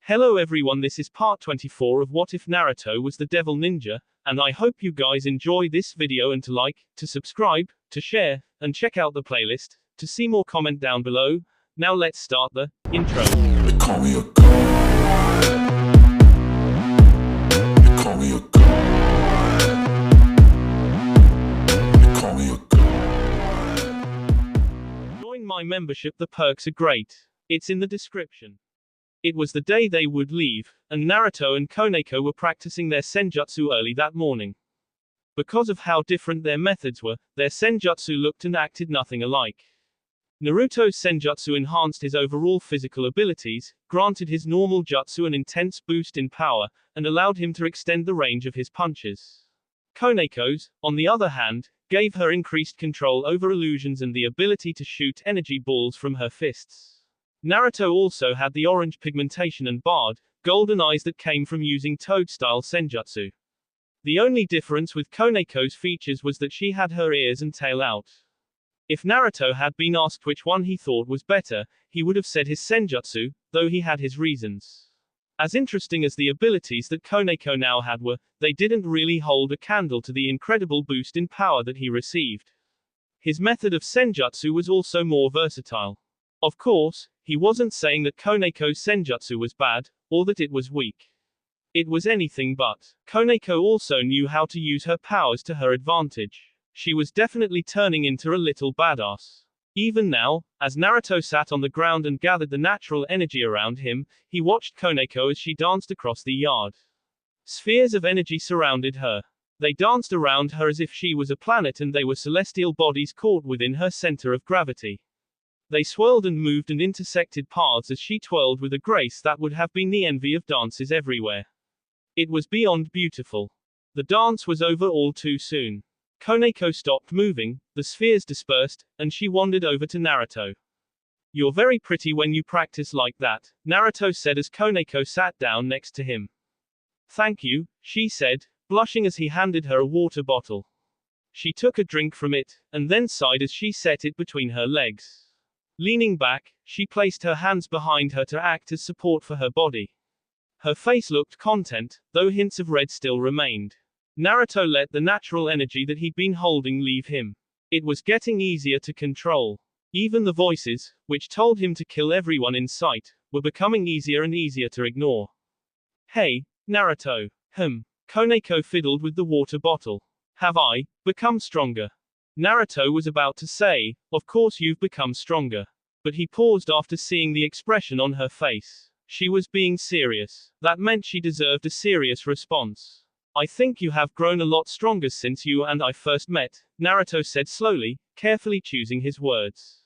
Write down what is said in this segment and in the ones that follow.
Hello everyone, this is part 24 of What If Naruto Was the Devil Ninja, and I hope you guys enjoy this video and to like, to subscribe, to share, and check out the playlist. To see more, comment down below. Now let's start the intro. They call me a god. They call me a god. They call me a god. Join my membership, the perks are great. It's in the description. It was the day they would leave, and Naruto and Koneko were practicing their senjutsu early that morning. Because of how different their methods were, their senjutsu looked and acted nothing alike. Naruto's senjutsu enhanced his overall physical abilities, granted his normal jutsu an intense boost in power, and allowed him to extend the range of his punches. Koneko's, on the other hand, gave her increased control over illusions and the ability to shoot energy balls from her fists. Naruto also had the orange pigmentation and barred, golden eyes that came from using toad-style senjutsu. The only difference with Koneko's features was that she had her ears and tail out. If Naruto had been asked which one he thought was better, he would have said his senjutsu, though he had his reasons. As interesting as the abilities that Koneko now had were, they didn't really hold a candle to the incredible boost in power that he received. His method of senjutsu was also more versatile. Of course, he wasn't saying that Koneko's senjutsu was bad, or that it was weak. It was anything but. Koneko also knew how to use her powers to her advantage. She was definitely turning into a little badass. Even now, as Naruto sat on the ground and gathered the natural energy around him, he watched Koneko as she danced across the yard. Spheres of energy surrounded her. They danced around her as if she was a planet and they were celestial bodies caught within her center of gravity. They swirled and moved and intersected paths as she twirled with a grace that would have been the envy of dances everywhere. It was beyond beautiful. The dance was over all too soon. Koneko stopped moving, the spheres dispersed, and she wandered over to Naruto. "You're very pretty when you practice like that," Naruto said as Koneko sat down next to him. "Thank you," she said, blushing as he handed her a water bottle. She took a drink from it, and then sighed as she set it between her legs. Leaning back, she placed her hands behind her to act as support for her body. Her face looked content, though hints of red still remained. Naruto let the natural energy that he'd been holding leave him. It was getting easier to control. Even the voices, which told him to kill everyone in sight, were becoming easier and easier to ignore. "Hey, Naruto." Koneko fiddled with the water bottle. "Have I become stronger?" Naruto was about to say, "Of course you've become stronger." But he paused after seeing the expression on her face. She was being serious. That meant she deserved a serious response. "I think you have grown a lot stronger since you and I first met," Naruto said slowly, carefully choosing his words.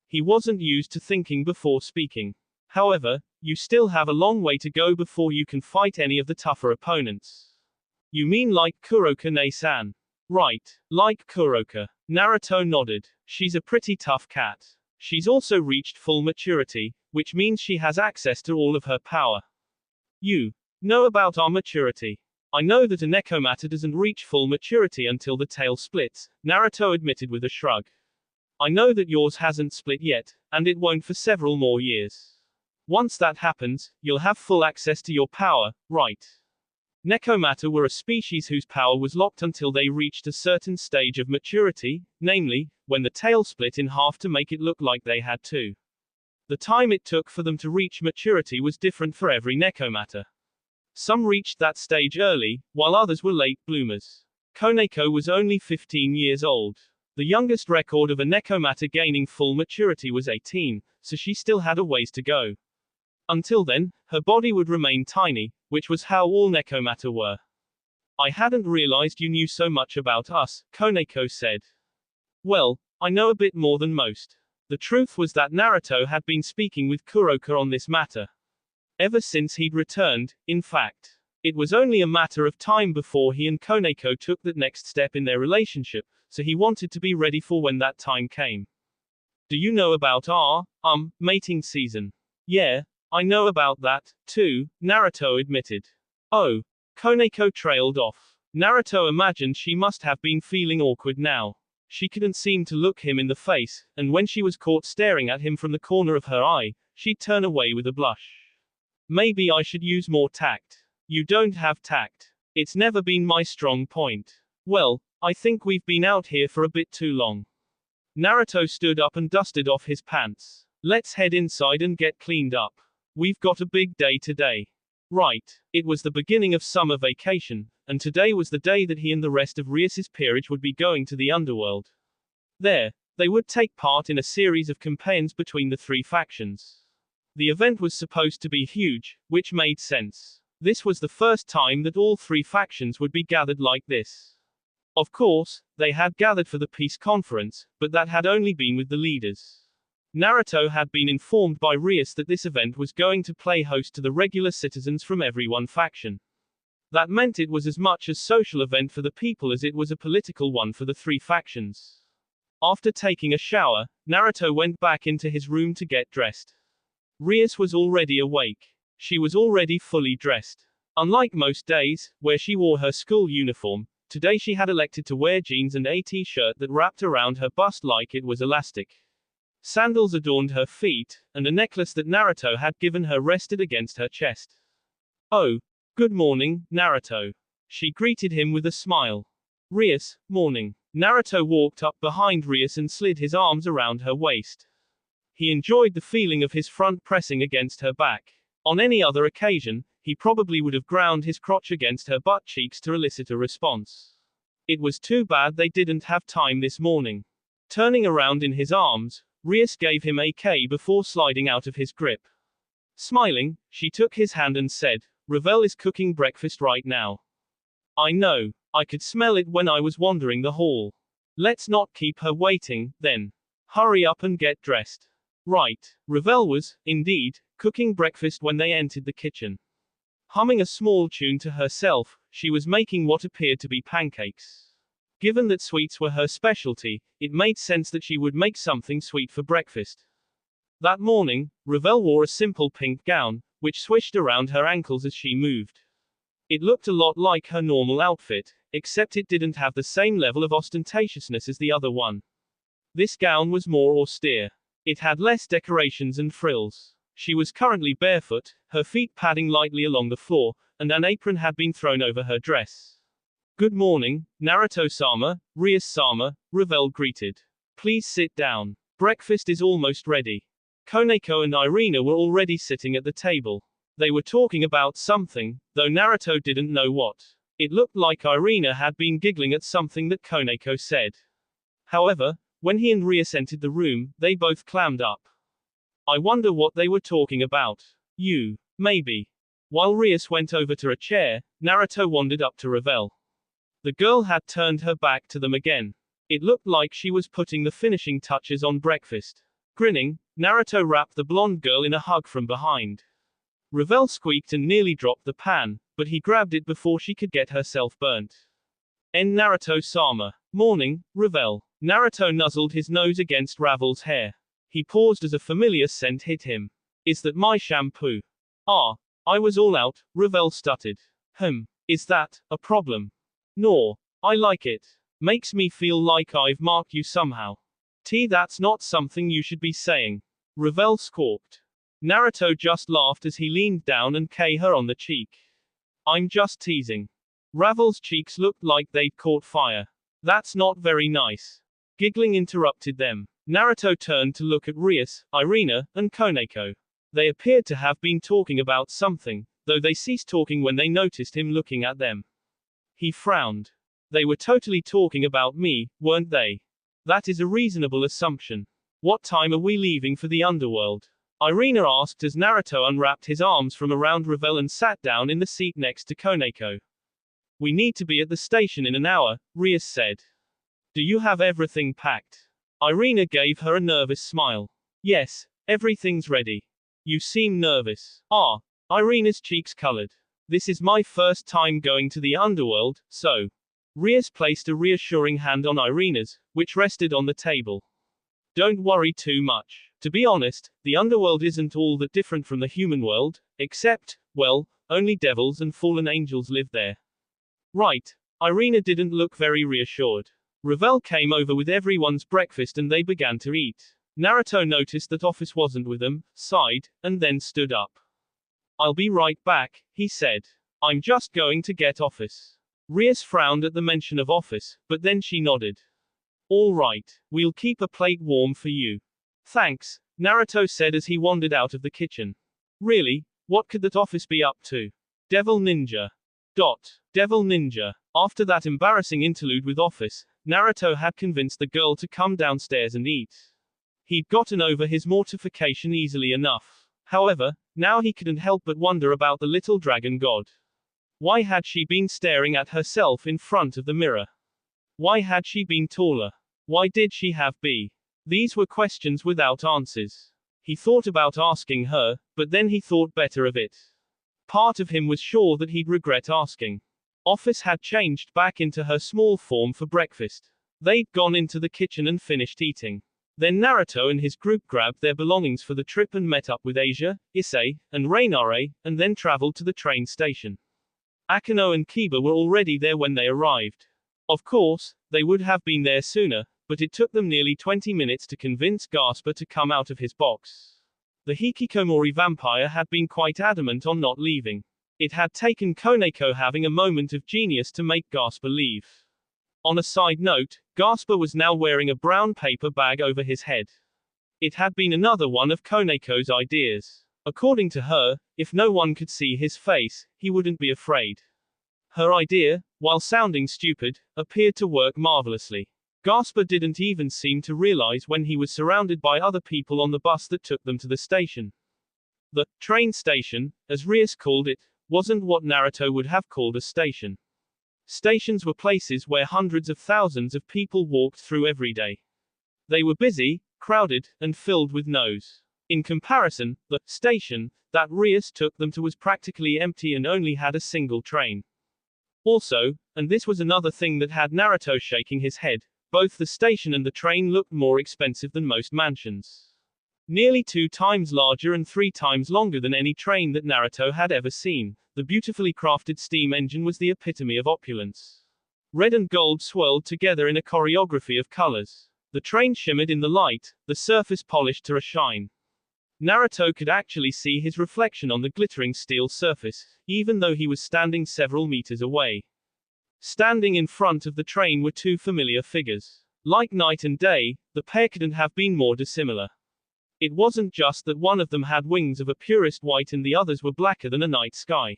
He wasn't used to thinking before speaking. "However, you still have a long way to go before you can fight any of the tougher opponents." "You mean like Kuroka-ne-san?" "Right, like Kuroka." Naruto nodded. "She's a pretty tough cat. She's also reached full maturity, which means she has access to all of her power." "You know about our maturity?" "I know that a Nekomata doesn't reach full maturity until the tail splits," Naruto admitted with a shrug. "I know that yours hasn't split yet, and it won't for several more years. Once that happens, you'll have full access to your power, right?" Nekomata were a species whose power was locked until they reached a certain stage of maturity, namely, when the tail split in half to make it look like they had two. The time it took for them to reach maturity was different for every Nekomata. Some reached that stage early, while others were late bloomers. Koneko was only 15 years old. The youngest record of a Nekomata gaining full maturity was 18, so she still had a ways to go. Until then, her body would remain tiny, which was how all Nekomata were. "I hadn't realized you knew so much about us," Koneko said. "Well, I know a bit more than most." The truth was that Naruto had been speaking with Kuroka on this matter. Ever since he'd returned, in fact. It was only a matter of time before he and Koneko took that next step in their relationship, so he wanted to be ready for when that time came. "Do you know about our, mating season?" "Yeah, I know about that, too," Naruto admitted. "Oh." Koneko trailed off. Naruto imagined she must have been feeling awkward now. She couldn't seem to look him in the face, and when she was caught staring at him from the corner of her eye, she'd turn away with a blush. Maybe I should use more tact. You don't have tact. It's never been my strong point. Well, I think we've been out here for a bit too long. Naruto stood up and dusted off his pants. Let's head inside and get cleaned up. We've got a big day today. Right. It was the beginning of summer vacation, and today was the day that he and the rest of Rias's peerage would be going to the Underworld. There, they would take part in a series of campaigns between the three factions. The event was supposed to be huge, which made sense. This was the first time that all three factions would be gathered like this. Of course, they had gathered for the peace conference, but that had only been with the leaders. Naruto had been informed by Rias that this event was going to play host to the regular citizens from every one faction. That meant it was as much a social event for the people as it was a political one for the three factions. After taking a shower, Naruto went back into his room to get dressed. Rias was already awake. She was already fully dressed. Unlike most days, where she wore her school uniform, today she had elected to wear jeans and a t-shirt that wrapped around her bust like it was elastic. Sandals adorned her feet, and a necklace that Naruto had given her rested against her chest. Oh, good morning, Naruto. She greeted him with a smile. Rias, morning. Naruto walked up behind Rias and slid his arms around her waist. He enjoyed the feeling of his front pressing against her back. On any other occasion, he probably would have ground his crotch against her butt cheeks to elicit a response. It was too bad they didn't have time this morning. Turning around in his arms, Rias gave him a K before sliding out of his grip. Smiling, she took his hand and said, Revel is cooking breakfast right now. I know. I could smell it when I was wandering the hall. Let's not keep her waiting, then. Hurry up and get dressed. Right. Revel was, indeed, cooking breakfast when they entered the kitchen. Humming a small tune to herself, she was making what appeared to be pancakes. Given that sweets were her specialty, it made sense that she would make something sweet for breakfast. That morning, Revel wore a simple pink gown, which swished around her ankles as she moved. It looked a lot like her normal outfit, except it didn't have the same level of ostentatiousness as the other one. This gown was more austere. It had less decorations and frills. She was currently barefoot, her feet padding lightly along the floor, and an apron had been thrown over her dress. Good morning, Naruto-sama, Rias-sama, Revel greeted. Please sit down. Breakfast is almost ready. Koneko and Irina were already sitting at the table. They were talking about something, though Naruto didn't know what. It looked like Irina had been giggling at something that Koneko said. However, when he and Rias entered the room, they both clammed up. I wonder what they were talking about. You. Maybe. While Rias went over to a chair, Naruto wandered up to Revel. The girl had turned her back to them again. It looked like she was putting the finishing touches on breakfast. Grinning, Naruto wrapped the blonde girl in a hug from behind. Revel squeaked and nearly dropped the pan, but he grabbed it before she could get herself burnt. Naruto-sama. Morning, Revel. Naruto nuzzled his nose against Revel's hair. He paused as a familiar scent hit him. Is that my shampoo? Ah, I was all out, Revel stuttered. Is that a problem? No, I like it. Makes me feel like I've marked you somehow. That's not something you should be saying. Revel squawked. Naruto just laughed as he leaned down and kissed her on the cheek. I'm just teasing. Revel's cheeks looked like they'd caught fire. That's not very nice. Giggling interrupted them. Naruto turned to look at Rias, Irina, and Koneko. They appeared to have been talking about something, though they ceased talking when they noticed him looking at them. He frowned. They were totally talking about me, weren't they? That is a reasonable assumption. What time are we leaving for the Underworld? Irina asked as Naruto unwrapped his arms from around Revel and sat down in the seat next to Koneko. We need to be at the station in an hour, Rias said. Do you have everything packed? Irina gave her a nervous smile. Yes, everything's ready. You seem nervous. Ah. Irina's cheeks colored. This is my first time going to the Underworld, so. Rias placed a reassuring hand on Irina's, which rested on the table. Don't worry too much. To be honest, the Underworld isn't all that different from the human world, except, well, only devils and fallen angels live there. Right. Irina didn't look very reassured. Revel came over with everyone's breakfast and they began to eat. Naruto noticed that Office wasn't with them, sighed, and then stood up. I'll be right back, he said. I'm just going to get office. Rias frowned at the mention of office, but then she nodded. All right, we'll keep a plate warm for you. Thanks, Naruto said as he wandered out of the kitchen. Really? What could that office be up to? Devil Ninja. Devil Ninja. After that embarrassing interlude with Office, Naruto had convinced the girl to come downstairs and eat. He'd gotten over his mortification easily enough. However, now he couldn't help but wonder about the little dragon god. Why had she been staring at herself in front of the mirror? Why had she been taller? Why did she have B? These were questions without answers. He thought about asking her, but then he thought better of it. Part of him was sure that he'd regret asking. Office had changed back into her small form for breakfast. They'd gone into the kitchen and finished eating. Then Naruto and his group grabbed their belongings for the trip and met up with Asia, Issei, and Rainare, and then traveled to the train station. Akeno and Kiba were already there when they arrived. Of course, they would have been there sooner, but it took them nearly 20 minutes to convince Gasper to come out of his box. The Hikikomori vampire had been quite adamant on not leaving. It had taken Koneko having a moment of genius to make Gasper leave. On a side note, Gasper was now wearing a brown paper bag over his head. It had been another one of Koneko's ideas. According to her, if no one could see his face, he wouldn't be afraid. Her idea, while sounding stupid, appeared to work marvelously. Gasper didn't even seem to realize when he was surrounded by other people on the bus that took them to the station. The train station, as Rias called it, wasn't what Naruto would have called a station. Stations were places where hundreds of thousands of people walked through every day. They were busy, crowded, and filled with noise. In comparison, the station that Rias took them to was practically empty and only had a single train. Also, and this was another thing that had Naruto shaking his head, both the station and the train looked more expensive than most mansions. Nearly 2 times larger and 3 times longer than any train that Naruto had ever seen, the beautifully crafted steam engine was the epitome of opulence. Red and gold swirled together in a choreography of colors. The train shimmered in the light, the surface polished to a shine. Naruto could actually see his reflection on the glittering steel surface, even though he was standing several meters away. Standing in front of the train were 2 familiar figures. Like night and day, the pair couldn't have been more dissimilar. It wasn't just that one of them had wings of a purest white and the others were blacker than a night sky.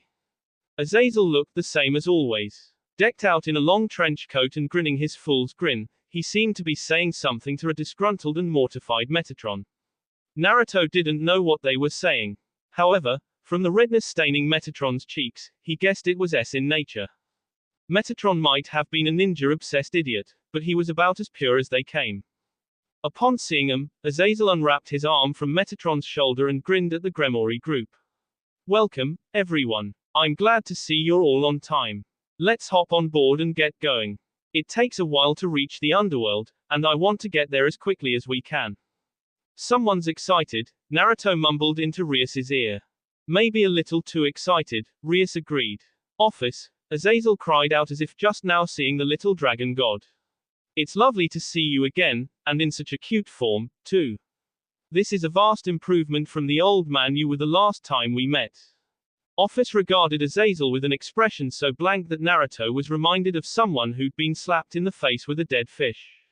Azazel looked the same as always. Decked out in a long trench coat and grinning his fool's grin, he seemed to be saying something to a disgruntled and mortified Metatron. Naruto didn't know what they were saying. However, from the redness staining Metatron's cheeks, he guessed it was S in nature. Metatron might have been a ninja-obsessed idiot, but he was about as pure as they came. Upon seeing him, Azazel unwrapped his arm from Metatron's shoulder and grinned at the Gremory group. Welcome, everyone. I'm glad to see you're all on time. Let's hop on board and get going. It takes a while to reach the Underworld, and I want to get there as quickly as we can. Someone's excited, Naruto mumbled into Rias's ear. Maybe a little too excited, Rias agreed. Office, Azazel cried out as if just now seeing the little dragon god. It's lovely to see you again, and in such a cute form, too. This is a vast improvement from the old man you were the last time we met. Office regarded Azazel with an expression so blank that Naruto was reminded of someone who'd been slapped in the face with a dead fish.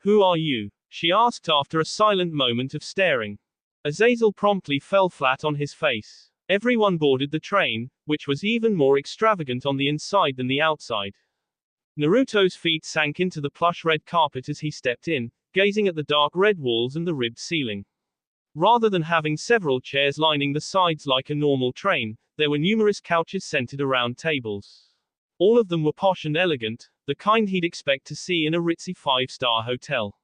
Who are you? She asked after a silent moment of staring. Azazel promptly fell flat on his face. Everyone boarded the train, which was even more extravagant on the inside than the outside. Naruto's feet sank into the plush red carpet as he stepped in, gazing at the dark red walls and the ribbed ceiling. Rather than having several chairs lining the sides like a normal train, there were numerous couches centered around tables. All of them were posh and elegant, the kind he'd expect to see in a ritzy 5-star hotel.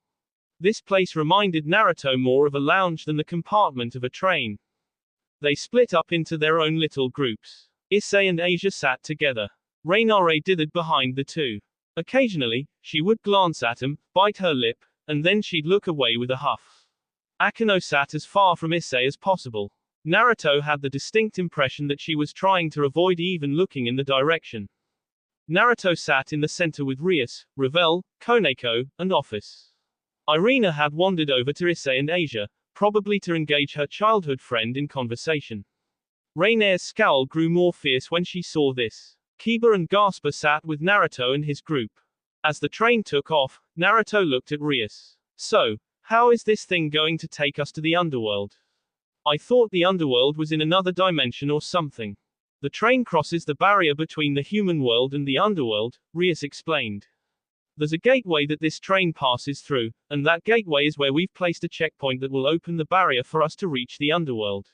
This place reminded Naruto more of a lounge than the compartment of a train. They split up into their own little groups. Issei and Asia sat together. Rainare dithered behind the two. Occasionally, she would glance at him, bite her lip, and then she'd look away with a huff. Akeno sat as far from Issei as possible. Naruto had the distinct impression that she was trying to avoid even looking in the direction. Naruto sat in the center with Rias, Ravel, Koneko, and Office. Irina had wandered over to Issei and Asia, probably to engage her childhood friend in conversation. Rainer's scowl grew more fierce when she saw this. Kiba and Gasper sat with Naruto and his group. As the train took off, Naruto looked at Rias. So, how is this thing going to take us to the underworld? I thought the underworld was in another dimension or something. The train crosses the barrier between the human world and the underworld, Rias explained. There's a gateway that this train passes through, and that gateway is where we've placed a checkpoint that will open the barrier for us to reach the underworld.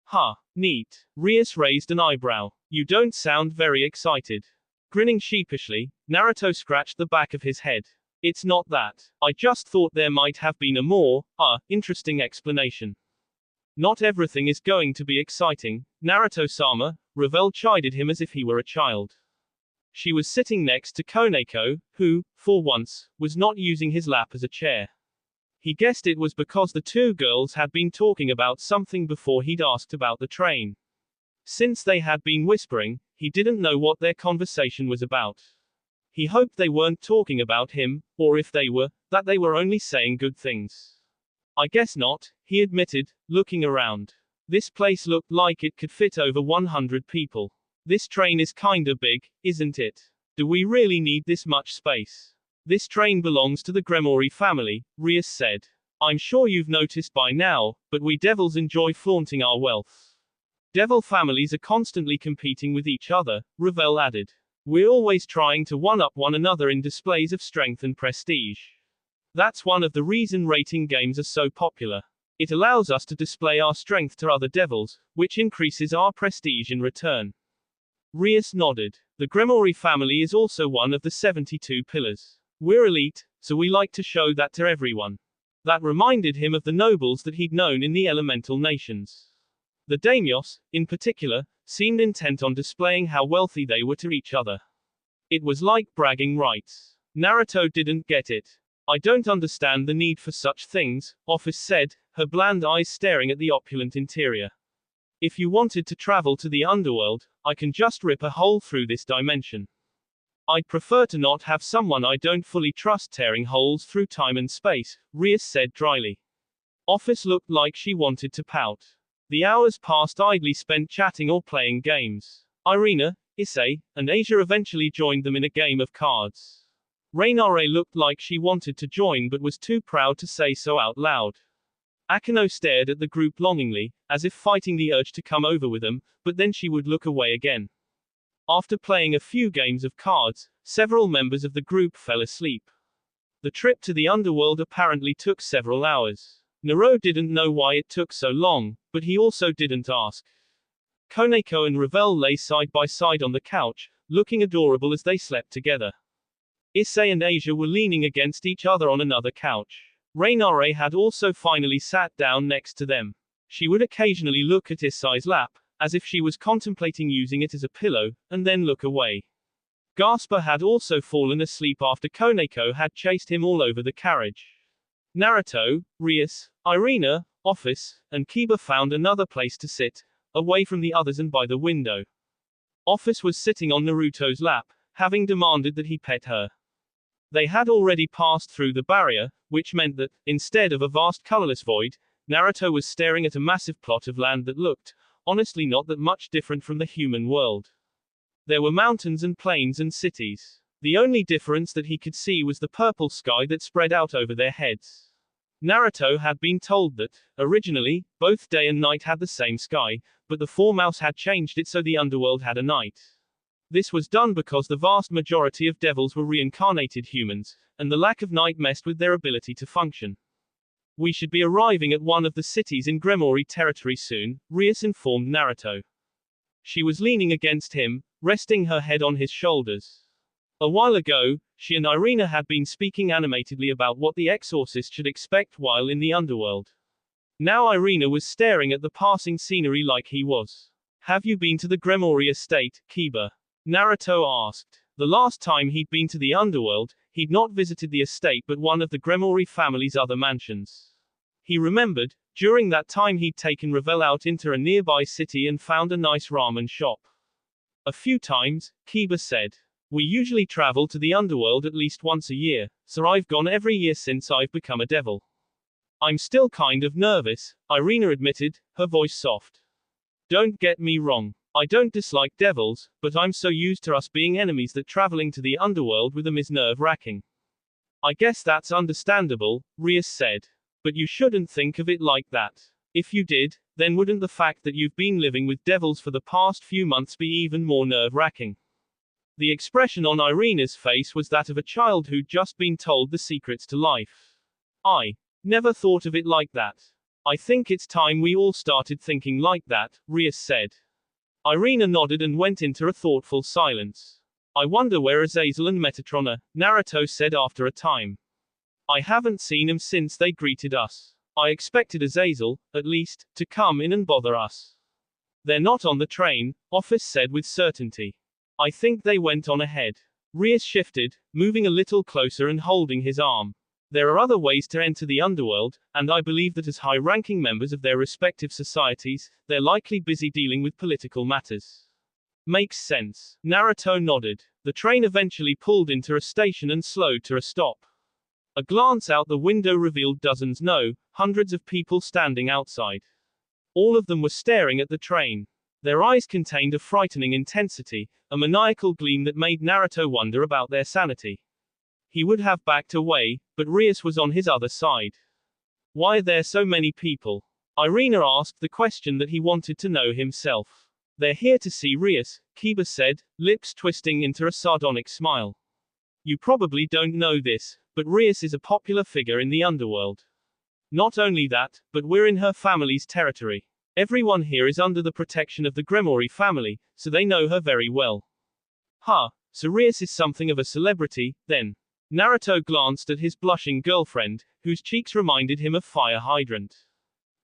Huh, neat. Rias raised an eyebrow. You don't sound very excited. Grinning sheepishly, Naruto scratched the back of his head. It's not that. I just thought there might have been a more, interesting explanation. Not everything is going to be exciting, Naruto-sama, Revel chided him as if he were a child. She was sitting next to Koneko, who, for once, was not using his lap as a chair. He guessed it was because the two girls had been talking about something before he'd asked about the train. Since they had been whispering, he didn't know what their conversation was about. He hoped they weren't talking about him, or if they were, that they were only saying good things. I guess not, he admitted, looking around. This place looked like it could fit over 100 people. This train is kinda big, isn't it? Do we really need this much space? This train belongs to the Gremory family, Rias said. I'm sure you've noticed by now, but we devils enjoy flaunting our wealth. Devil families are constantly competing with each other, Revel added. We're always trying to one-up one another in displays of strength and prestige. That's one of the reasons rating games are so popular. It allows us to display our strength to other devils, which increases our prestige in return. Rias nodded. The Gremory family is also one of the 72 pillars. We're elite, so we like to show that to everyone. That reminded him of the nobles that he'd known in the elemental nations. The daimyos, in particular, seemed intent on displaying how wealthy they were to each other. It was like bragging rights. Naruto didn't get it. I don't understand the need for such things, Office said, her bland eyes staring at the opulent interior. If you wanted to travel to the underworld, I can just rip a hole through this dimension. I'd prefer to not have someone I don't fully trust tearing holes through time and space, Rias said dryly. Office looked like she wanted to pout. The hours passed idly spent chatting or playing games. Irina, Issei, and Asia eventually joined them in a game of cards. Rainare looked like she wanted to join but was too proud to say so out loud. Akano stared at the group longingly, as if fighting the urge to come over with them, but then she would look away again. After playing a few games of cards, several members of the group fell asleep. The trip to the underworld apparently took several hours. Naruto didn't know why it took so long, but he also didn't ask. Koneko and Revel lay side by side on the couch, looking adorable as they slept together. Issei and Asia were leaning against each other on another couch. Rainare had also finally sat down next to them. She would occasionally look at Issei's lap, as if she was contemplating using it as a pillow, and then look away. Gasper had also fallen asleep after Koneko had chased him all over the carriage. Naruto, Rias, Irina, Office, and Kiba found another place to sit, away from the others and by the window. Office was sitting on Naruto's lap, having demanded that he pet her. They had already passed through the barrier, which meant that, instead of a vast colorless void, Naruto was staring at a massive plot of land that looked, honestly, not that much different from the human world. There were mountains and plains and cities. The only difference that he could see was the purple sky that spread out over their heads. Naruto had been told that, originally, both day and night had the same sky, but the Four-Mouse had changed it so the underworld had a night. This was done because the vast majority of devils were reincarnated humans, and the lack of night messed with their ability to function. We should be arriving at one of the cities in Gremory territory soon, Rias informed Naruto. She was leaning against him, resting her head on his shoulders. A while ago, she and Irina had been speaking animatedly about what the exorcist should expect while in the underworld. Now Irina was staring at the passing scenery like he was. Have you been to the Gremory estate, Kiba? Naruto asked. The last time he'd been to the underworld, he'd not visited the estate but one of the Gremory family's other mansions. He remembered, during that time he'd taken Revel out into a nearby city and found a nice ramen shop. A few times, Kiba said. We usually travel to the underworld at least once a year, so I've gone every year since I've become a devil. I'm still kind of nervous, Irina admitted, her voice soft. Don't get me wrong. I don't dislike devils, but I'm so used to us being enemies that traveling to the underworld with them is nerve-wracking. I guess that's understandable, Rias said. But you shouldn't think of it like that. If you did, then wouldn't the fact that you've been living with devils for the past few months be even more nerve-wracking? The expression on Irina's face was that of a child who'd just been told the secrets to life. I never thought of it like that. I think it's time we all started thinking like that, Rias said. Irina nodded and went into a thoughtful silence. I wonder where Azazel and Metatron are, Naruto said after a time. I haven't seen him since they greeted us. I expected Azazel, at least, to come in and bother us. They're not on the train, Office said with certainty. I think they went on ahead. Rias shifted, moving a little closer and holding his arm. There are other ways to enter the underworld, and I believe that as high-ranking members of their respective societies, they're likely busy dealing with political matters. Makes sense. Naruto nodded. The train eventually pulled into a station and slowed to a stop. A glance out the window revealed dozens, no, hundreds of people standing outside. All of them were staring at the train. Their eyes contained a frightening intensity, a maniacal gleam that made Naruto wonder about their sanity. He would have backed away, but Rias was on his other side. Why are there so many people? Irina asked the question that he wanted to know himself. They're here to see Rias, Kiba said, lips twisting into a sardonic smile. You probably don't know this, but Rias is a popular figure in the underworld. Not only that, but we're in her family's territory. Everyone here is under the protection of the Gremory family, so they know her very well. Huh, so Rias is something of a celebrity, then. Naruto glanced at his blushing girlfriend, whose cheeks reminded him of fire hydrant.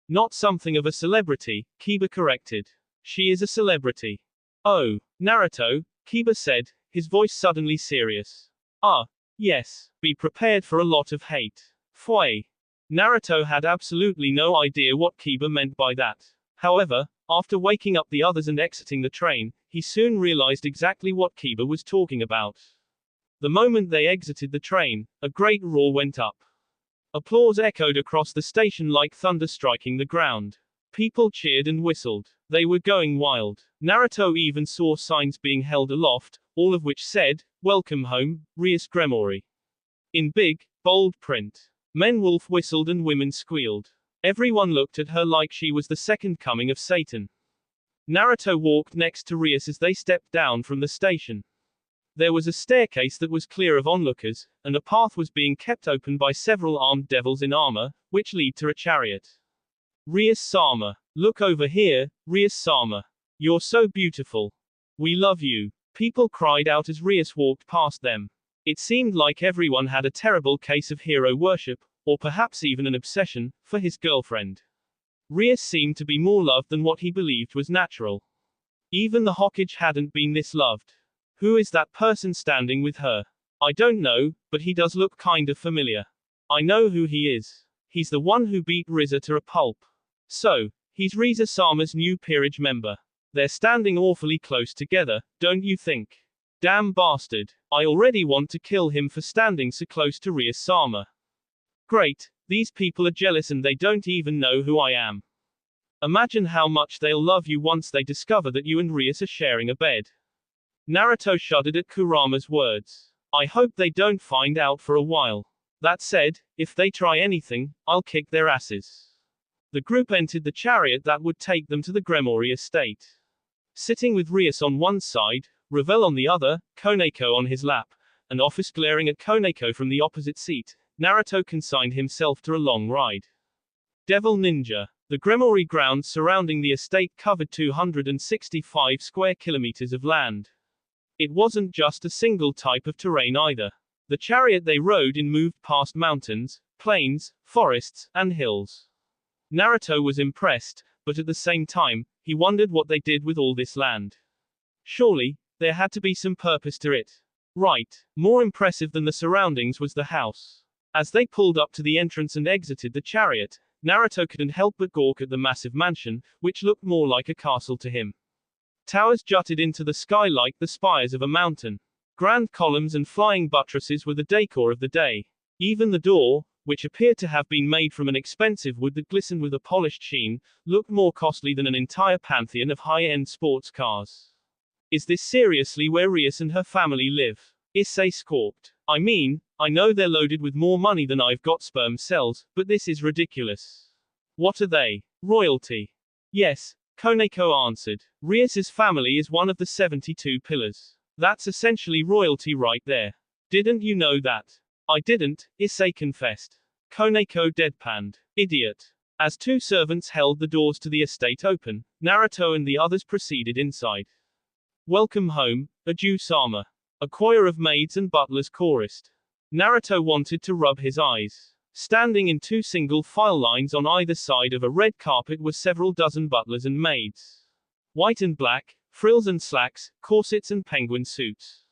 Not something of a celebrity, Kiba corrected. She is a celebrity. Oh, Naruto, Kiba said, his voice suddenly serious. Ah, yes, be prepared for a lot of hate. Fway. Naruto had absolutely no idea what Kiba meant by that. However, after waking up the others and exiting the train, he soon realized exactly what Kiba was talking about. The moment they exited the train, a great roar went up. Applause echoed across the station like thunder striking the ground. People cheered and whistled. They were going wild. Naruto even saw signs being held aloft, all of which said, "Welcome home, Rias Gremory." In big, bold print. Men wolf whistled and women squealed. Everyone looked at her like she was the second coming of Satan. Naruto walked next to Rias as they stepped down from the station. There was a staircase that was clear of onlookers, and a path was being kept open by several armed devils in armor, which lead to a chariot. Rias-sama. Look over here, Rias-sama. You're so beautiful. We love you. People cried out as Rias walked past them. It seemed like everyone had a terrible case of hero worship, or perhaps even an obsession, for his girlfriend. Rias seemed to be more loved than what he believed was natural. Even the Hokage hadn't been this loved. Who is that person standing with her? I don't know, but he does look kinda familiar. I know who he is. He's the one who beat Riza to a pulp. So, he's Riza-sama's new peerage member. They're standing awfully close together, don't you think? Damn bastard. I already want to kill him for standing so close to Rias-sama. Great, these people are jealous and they don't even know who I am. Imagine how much they'll love you once they discover that you and Rias are sharing a bed. Naruto shuddered at Kurama's words. I hope they don't find out for a while. That said, if they try anything, I'll kick their asses. The group entered the chariot that would take them to the Gremory estate. Sitting with Rias on one side, Ravel on the other, Koneko on his lap, and Office glaring at Koneko from the opposite seat, Naruto consigned himself to a long ride. Devil Ninja. The Gremory grounds surrounding the estate covered 265 square kilometers of land. It wasn't just a single type of terrain either. The chariot they rode in moved past mountains, plains, forests, and hills. Naruto was impressed, but at the same time, he wondered what they did with all this land. Surely, there had to be some purpose to it. Right. More impressive than the surroundings was the house. As they pulled up to the entrance and exited the chariot, Naruto couldn't help but gawk at the massive mansion, which looked more like a castle to him. Towers jutted into the sky like the spires of a mountain. Grand columns and flying buttresses were the decor of the day. Even the door, which appeared to have been made from an expensive wood that glistened with a polished sheen, looked more costly than an entire pantheon of high-end sports cars. Is this seriously where Rias and her family live? Issei squawked. I mean, I know they're loaded with more money than I've got sperm cells, but this is ridiculous. What are they? Royalty. Yes, Koneko answered. Rias's family is one of the 72 pillars. That's essentially royalty right there. Didn't you know that? I didn't, Issei confessed. Koneko deadpanned. Idiot. As two servants held the doors to the estate open, Naruto and the others proceeded inside. Welcome home, Aju-sama. A choir of maids and butlers chorused. Naruto wanted to rub his eyes. Standing in two single file lines on either side of a red carpet were several dozen butlers and maids. White and black, frills and slacks, corsets and penguin suits.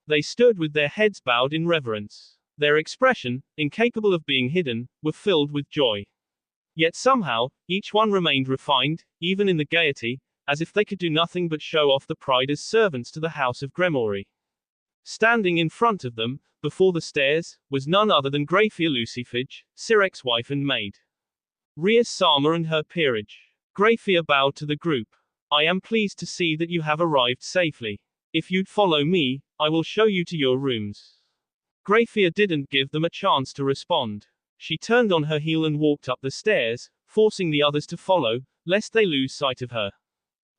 They stood with their heads bowed in reverence. Their expression, incapable of being hidden, were filled with joy. Yet somehow, each one remained refined, even in the gaiety, as if they could do nothing but show off the pride as servants to the house of Gremory. Standing in front of them, before the stairs, was none other than Grafia Lucifage, Sirek's wife and maid. Rias-sama and her peerage. Grafia bowed to the group. I am pleased to see that you have arrived safely. If you'd follow me, I will show you to your rooms. Grafia didn't give them a chance to respond. She turned on her heel and walked up the stairs, forcing the others to follow, lest they lose sight of her.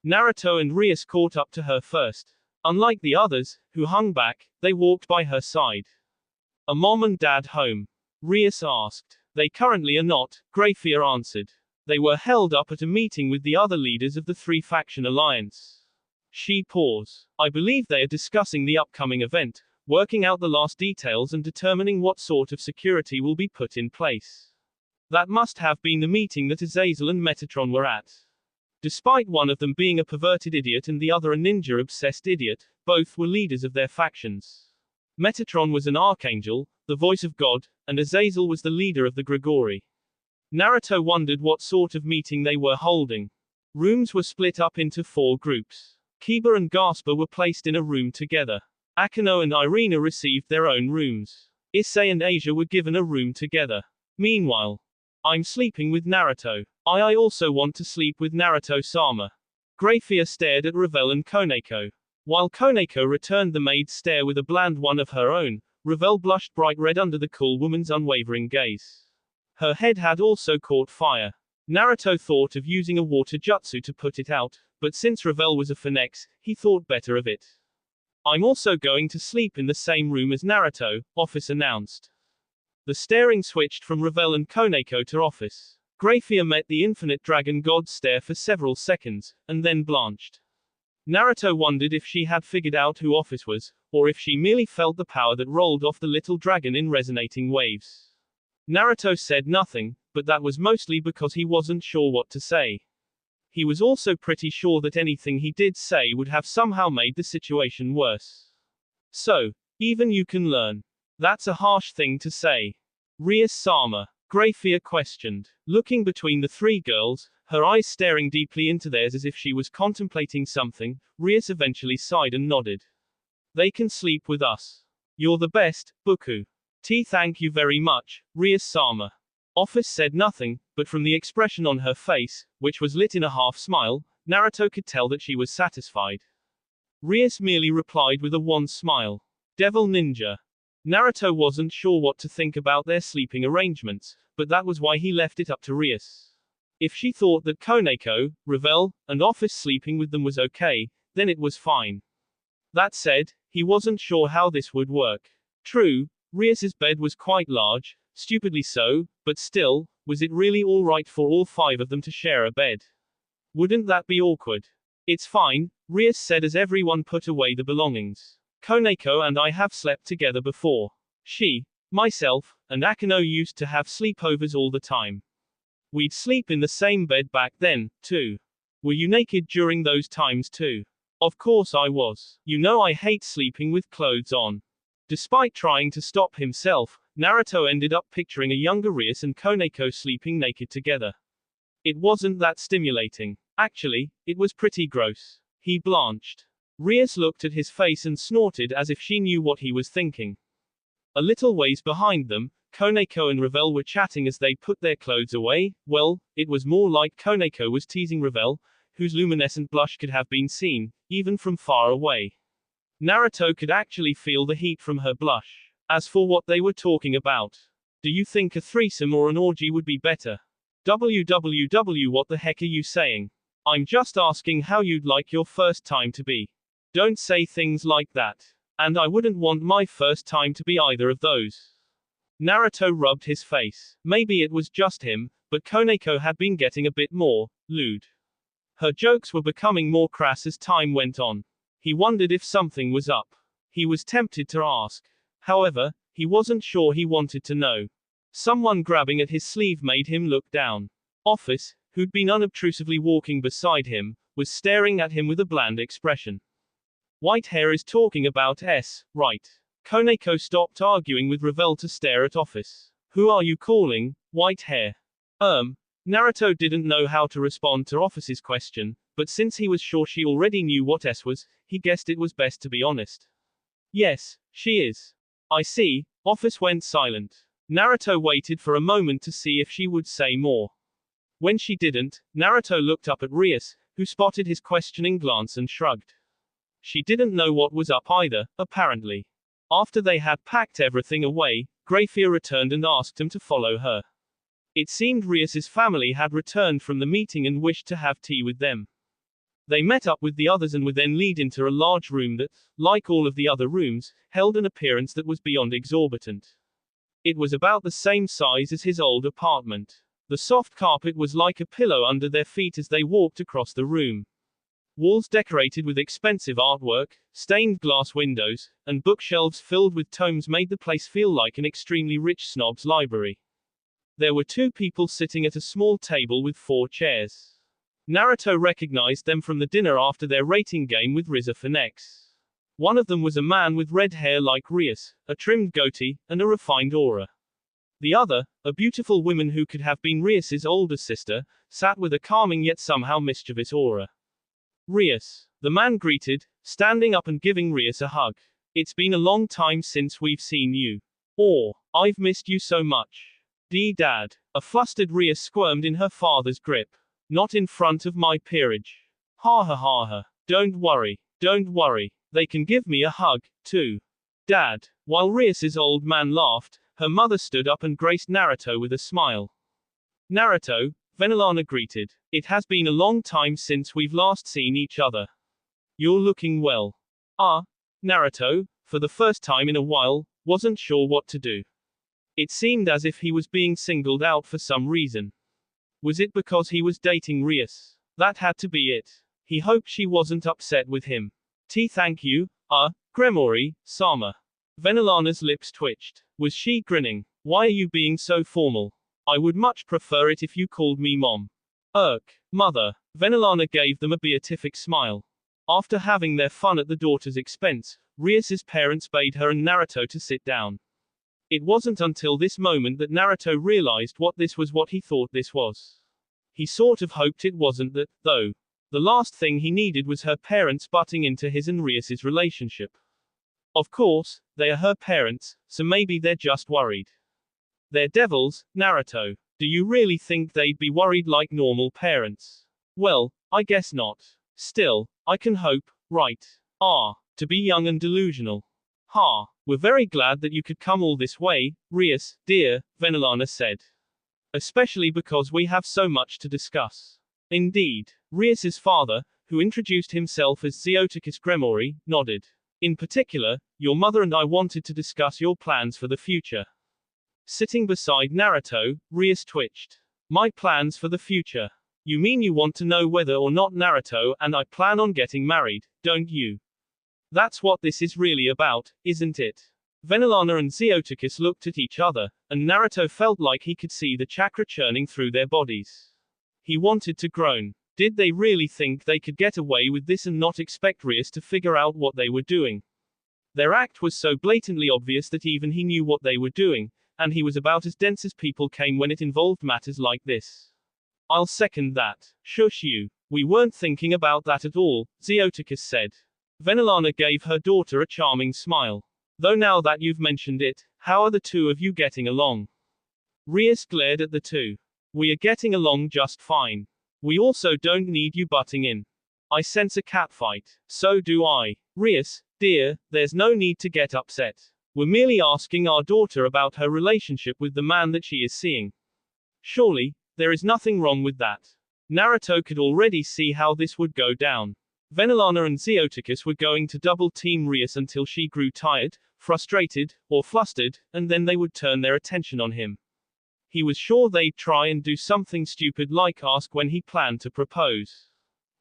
Naruto and Rias caught up to her first. Unlike the others, who hung back, they walked by her side. Are Mom and Dad home? Rias asked. They currently are not, Grafia answered. They were held up at a meeting with the other leaders of the three-faction alliance. She paused. I believe they are discussing the upcoming event, working out the last details and determining what sort of security will be put in place. That must have been the meeting that Azazel and Metatron were at. Despite one of them being a perverted idiot and the other a ninja-obsessed idiot, both were leaders of their factions. Metatron was an archangel, the voice of God, and Azazel was the leader of the Grigori. Naruto wondered what sort of meeting they were holding. Rooms were split up into 4 groups. Kiba and Gasper were placed in a room together. Akeno and Irina received their own rooms. Issei and Asia were given a room together. Meanwhile, I'm sleeping with Naruto. I also want to sleep with Naruto-sama. Grafia stared at Ravel and Koneko. While Koneko returned the maid's stare with a bland one of her own, Ravel blushed bright red under the cool woman's unwavering gaze. Her head had also caught fire. Naruto thought of using a water jutsu to put it out, but since Ravel was a phoenix, he thought better of it. I'm also going to sleep in the same room as Naruto, Office announced. The staring switched from Ravel and Koneko to Office. Grafia met the infinite dragon god's stare for several seconds, and then blanched. Naruto wondered if she had figured out who Office was, or if she merely felt the power that rolled off the little dragon in resonating waves. Naruto said nothing, but that was mostly because he wasn't sure what to say. He was also pretty sure that anything he did say would have somehow made the situation worse. So, even you can learn. That's a harsh thing to say. Rias-sama, Grafia questioned. Looking between the 3 girls, her eyes staring deeply into theirs as if she was contemplating something, Rias eventually sighed and nodded. They can sleep with us. You're the best, Buku. Thank you very much, Rias-sama. Office said nothing, but from the expression on her face, which was lit in a half-smile, Naruto could tell that she was satisfied. Rias merely replied with a wan smile. Devil Ninja. Naruto wasn't sure what to think about their sleeping arrangements, but that was why he left it up to Rias. If she thought that Koneko, Ravel, and Office sleeping with them was okay, then it was fine. That said, he wasn't sure how this would work. True, Rias's bed was quite large, stupidly so, but still, was it really alright for all 5 of them to share a bed? Wouldn't that be awkward? It's fine, Rias said as everyone put away the belongings. Koneko and I have slept together before. She, myself, and Akeno used to have sleepovers all the time. We'd sleep in the same bed back then, too. Were you naked during those times too? Of course I was. You know I hate sleeping with clothes on. Despite trying to stop himself, Naruto ended up picturing a younger Rias and Koneko sleeping naked together. It wasn't that stimulating. Actually, it was pretty gross. He blanched. Rias looked at his face and snorted as if she knew what he was thinking. A little ways behind them, Koneko and Ravel were chatting as they put their clothes away. Well, it was more like Koneko was teasing Ravel, whose luminescent blush could have been seen, even from far away. Naruto could actually feel the heat from her blush. As for what they were talking about, do you think a threesome or an orgy would be better? WWW, what the heck are you saying? I'm just asking how you'd like your first time to be. Don't say things like that. And I wouldn't want my first time to be either of those. Naruto rubbed his face. Maybe it was just him, but Koneko had been getting a bit more lewd. Her jokes were becoming more crass as time went on. He wondered if something was up. He was tempted to ask. However, he wasn't sure he wanted to know. Someone grabbing at his sleeve made him look down. Office, who'd been unobtrusively walking beside him, was staring at him with a bland expression. White hair is talking about S, right? Koneko stopped arguing with Ravel to stare at Office. Who are you calling, white hair? Naruto didn't know how to respond to Office's question, but since he was sure she already knew what S was, he guessed it was best to be honest. Yes, she is. I see. Office went silent. Naruto waited for a moment to see if she would say more. When she didn't, Naruto looked up at Rias, who spotted his questioning glance and shrugged. She didn't know what was up either, apparently. After they had packed everything away, Grafia returned and asked him to follow her. It seemed Rias's family had returned from the meeting and wished to have tea with them. They met up with the others and were then led into a large room that, like all of the other rooms, held an appearance that was beyond exorbitant. It was about the same size as his old apartment. The soft carpet was like a pillow under their feet as they walked across the room. Walls decorated with expensive artwork, stained glass windows, and bookshelves filled with tomes made the place feel like an extremely rich snob's library. There were 2 people sitting at a small table with 4 chairs. Naruto recognized them from the dinner after their rating game with Riza for next. One of them was a man with red hair like Rias, a trimmed goatee, and a refined aura. The other, a beautiful woman who could have been Rias's older sister, sat with a calming yet somehow mischievous aura. Rias. The man greeted, standing up and giving Rias a hug. It's been a long time since we've seen you. Or, I've missed you so much. Dad. A flustered Rias squirmed in her father's grip. Not in front of my peerage. Ha ha ha ha. Don't worry. They can give me a hug, too. Dad. While Rias's old man laughed, her mother stood up and graced Naruto with a smile. Naruto, Venelana greeted. It has been a long time since we've last seen each other. You're looking well. Naruto, for the first time in a while, wasn't sure what to do. It seemed as if he was being singled out for some reason. Was it because he was dating Rias? That had to be it. He hoped she wasn't upset with him. Thank you, Gremory, Sama. Venelana's lips twitched. Was she grinning? Why are you being so formal? I would much prefer it if you called me Mom. Mother. Venelana gave them a beatific smile. After having their fun at the daughter's expense, Rias's parents bade her and Naruto to sit down. It wasn't until this moment that Naruto realized what he thought this was. He sort of hoped it wasn't that, though. The last thing he needed was her parents butting into his and Rias's relationship. Of course, they are her parents, so maybe they're just worried. They're devils, Naruto. Do you really think they'd be worried like normal parents? Well, I guess not. Still, I can hope, right? To be young and delusional. We're very glad that you could come all this way, Rias, dear, Venelana said. Especially because we have so much to discuss. Indeed. Rias's father, who introduced himself as Zeoticus Gremory, nodded. In particular, your mother and I wanted to discuss your plans for the future. Sitting beside Naruto, Rias twitched. My plans for the future. You mean you want to know whether or not Naruto and I plan on getting married, don't you? That's what this is really about, isn't it? Venelana and Zeoticus looked at each other, and Naruto felt like he could see the chakra churning through their bodies. He wanted to groan. Did they really think they could get away with this and not expect Rias to figure out what they were doing? Their act was so blatantly obvious that even he knew what they were doing, and he was about as dense as people came when it involved matters like this. I'll second that. Shush you. We weren't thinking about that at all, Zeoticus said. Venelana gave her daughter a charming smile. Though now that you've mentioned it, How are the two of you getting along? Rias glared at the two. We are getting along just fine. We also don't need you butting in. I sense a catfight. So do I. Rias, dear, there's no need to get upset. We're merely asking our daughter about her relationship with the man that she is seeing. Surely, there is nothing wrong with that. Naruto could already see how this would go down. Venelana and Zeoticus were going to double-team Rias until she grew tired, frustrated, or flustered, and then they would turn their attention on him. He was sure they'd try and do something stupid like ask when he planned to propose.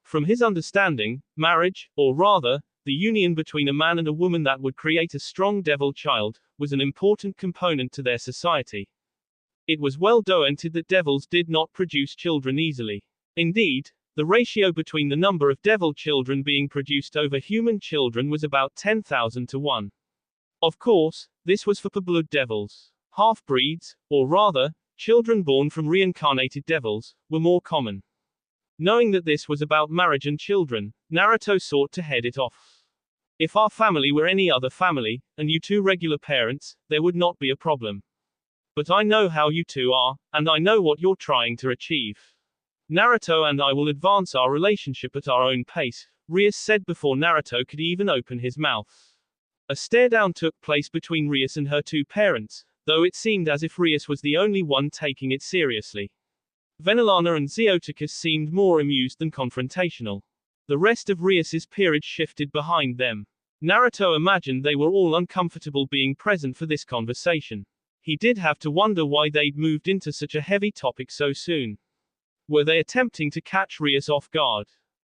From his understanding, marriage, or rather, the union between a man and a woman that would create a strong devil child, was an important component to their society. It was well documented that devils did not produce children easily. Indeed, the ratio between the number of devil children being produced over human children was about 10,000 to 1. Of course, this was for pure-blood devils. Half-breeds, or rather, children born from reincarnated devils, were more common. Knowing that this was about marriage and children, Naruto sought to head it off. If our family were any other family, and you two regular parents, there would not be a problem. But I know how you two are, and I know what you're trying to achieve. Naruto and I will advance our relationship at our own pace, Rias said before Naruto could even open his mouth. A stare-down took place between Rias and her two parents, though it seemed as if Rias was the only one taking it seriously. Venelana and Zeoticus seemed more amused than confrontational. The rest of Rias's peerage shifted behind them. Naruto imagined they were all uncomfortable being present for this conversation. He did have to wonder why they'd moved into such a heavy topic so soon. Were they attempting to catch Rias off guard?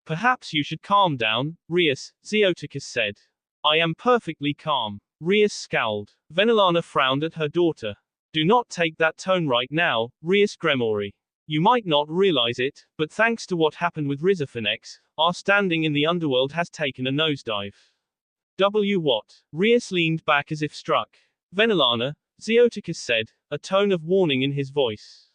Perhaps you should calm down, Rias, Zeoticus said. I am perfectly calm. Rias scowled. Venelana frowned at her daughter. Do not take that tone right now, Rias Gremory. You might not realize it, but thanks to what happened with Rizophanex, our standing in the underworld has taken a nosedive. What? Rias leaned back as if struck. Venelana, Zeoticus said, a tone of warning in his voice.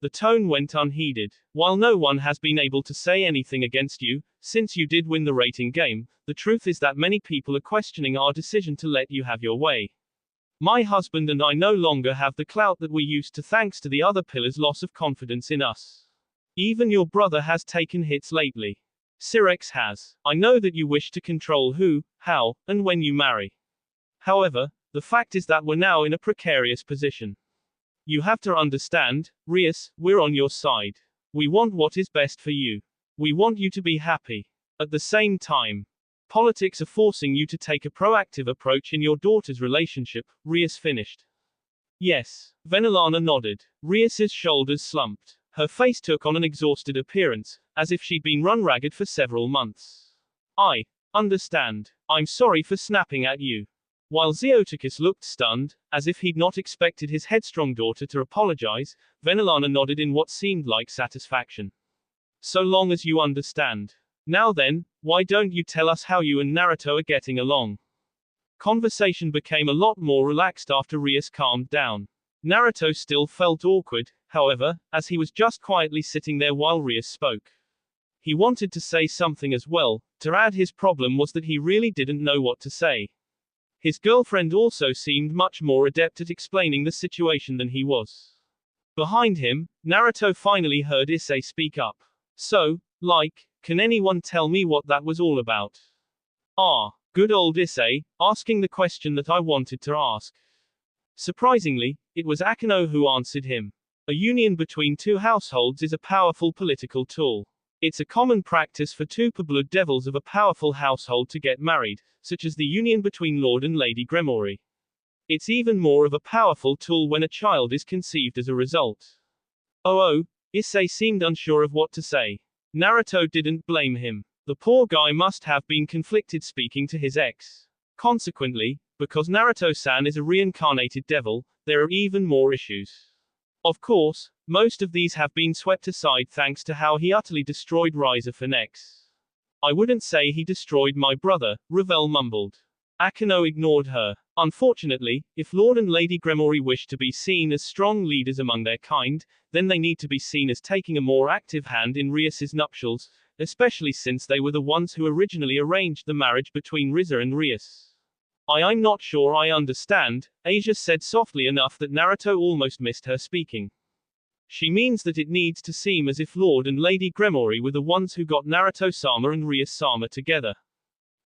The tone went unheeded. While no one has been able to say anything against you, since you did win the rating game, the truth is that many people are questioning our decision to let you have your way. My husband and I no longer have the clout that we used to thanks to the other pillar's loss of confidence in us. Even your brother has taken hits lately. Syrex has. I know that you wish to control who, how, and when you marry. However, the fact is that we're now in a precarious position. You have to understand, Rias, we're on your side. We want what is best for you. We want you to be happy. At the same time, politics are forcing you to take a proactive approach in your daughter's relationship, Rias finished. Yes. Venelana nodded. Rias's shoulders slumped. Her face took on an exhausted appearance, as if she'd been run ragged for several months. I understand. I'm sorry for snapping at you. While Zeoticus looked stunned, as if he'd not expected his headstrong daughter to apologize, Venelana nodded in what seemed like satisfaction. So long as you understand. Now then, why don't you tell us how you and Naruto are getting along? Conversation became a lot more relaxed after Rias calmed down. Naruto still felt awkward, however, as he was just quietly sitting there while Rias spoke. He wanted to say something as well. To add, his problem was that he really didn't know what to say. His girlfriend also seemed much more adept at explaining the situation than he was. Behind him, Naruto finally heard Issei speak up. So, can anyone tell me what that was all about? Ah, good old Issei, asking the question that I wanted to ask. Surprisingly, it was Akeno who answered him. A union between two households is a powerful political tool. It's a common practice for two pure-blood devils of a powerful household to get married, such as the union between Lord and Lady Gremory. It's even more of a powerful tool when a child is conceived as a result. Oh, Issei seemed unsure of what to say. Naruto didn't blame him. The poor guy must have been conflicted speaking to his ex. Consequently, because Naruto-san is a reincarnated devil, there are even more issues. Of course, most of these have been swept aside thanks to how he utterly destroyed Rizophanex. I wouldn't say he destroyed my brother, Ravel mumbled. Akeno ignored her. Unfortunately, if Lord and Lady Gremory wish to be seen as strong leaders among their kind, then they need to be seen as taking a more active hand in Rias's nuptials, especially since they were the ones who originally arranged the marriage between Riza and Rias. I'm not sure I understand, Asia said softly enough that Naruto almost missed her speaking. She means that it needs to seem as if Lord and Lady Gremory were the ones who got Naruto-sama and Rias-sama together.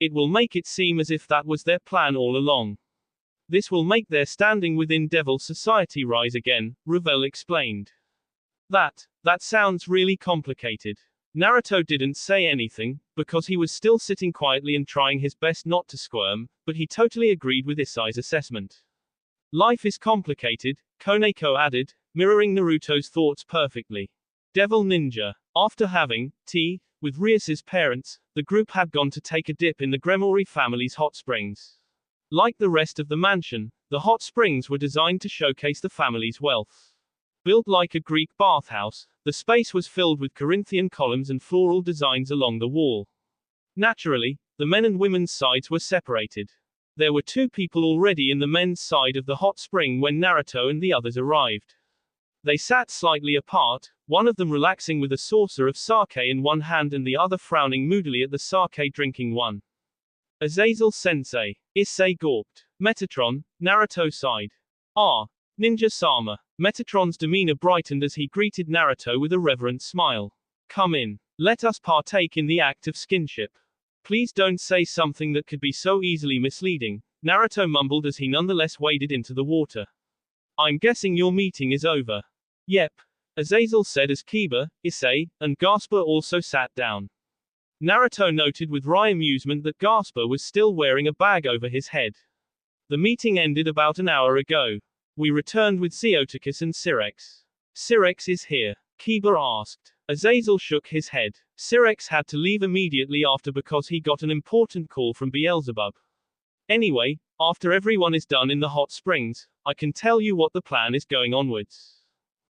It will make it seem as if that was their plan all along. This will make their standing within Devil Society rise again, Ravel explained. That sounds really complicated. Naruto didn't say anything, because he was still sitting quietly and trying his best not to squirm, but he totally agreed with Issei's assessment. Life is complicated, Koneko added, mirroring Naruto's thoughts perfectly. Devil Ninja. After having tea with Rias's parents, the group had gone to take a dip in the Gremory family's hot springs. Like the rest of the mansion, the hot springs were designed to showcase the family's wealth. Built like a Greek bathhouse, the space was filled with Corinthian columns and floral designs along the wall. Naturally, the men and women's sides were separated. There were 2 people already in the men's side of the hot spring when Naruto and the others arrived. They sat slightly apart, one of them relaxing with a saucer of sake in one hand and the other frowning moodily at the sake drinking one. Azazel-sensei. Issei gawped. Metatron, Naruto sighed. Ah. Ninja-sama. Metatron's demeanor brightened as he greeted Naruto with a reverent smile. Come in. Let us partake in the act of skinship. Please don't say something that could be so easily misleading, Naruto mumbled as he nonetheless waded into the water. I'm guessing your meeting is over. Yep. Azazel said as Kiba, Issei, and Gasper also sat down. Naruto noted with wry amusement that Gasper was still wearing a bag over his head. The meeting ended about an hour ago. We returned with Zeoticus and Syrex. Syrex is here, Kiba asked. Azazel shook his head. Syrex had to leave immediately after because he got an important call from Beelzebub. Anyway, after everyone is done in the hot springs, I can tell you what the plan is going onwards.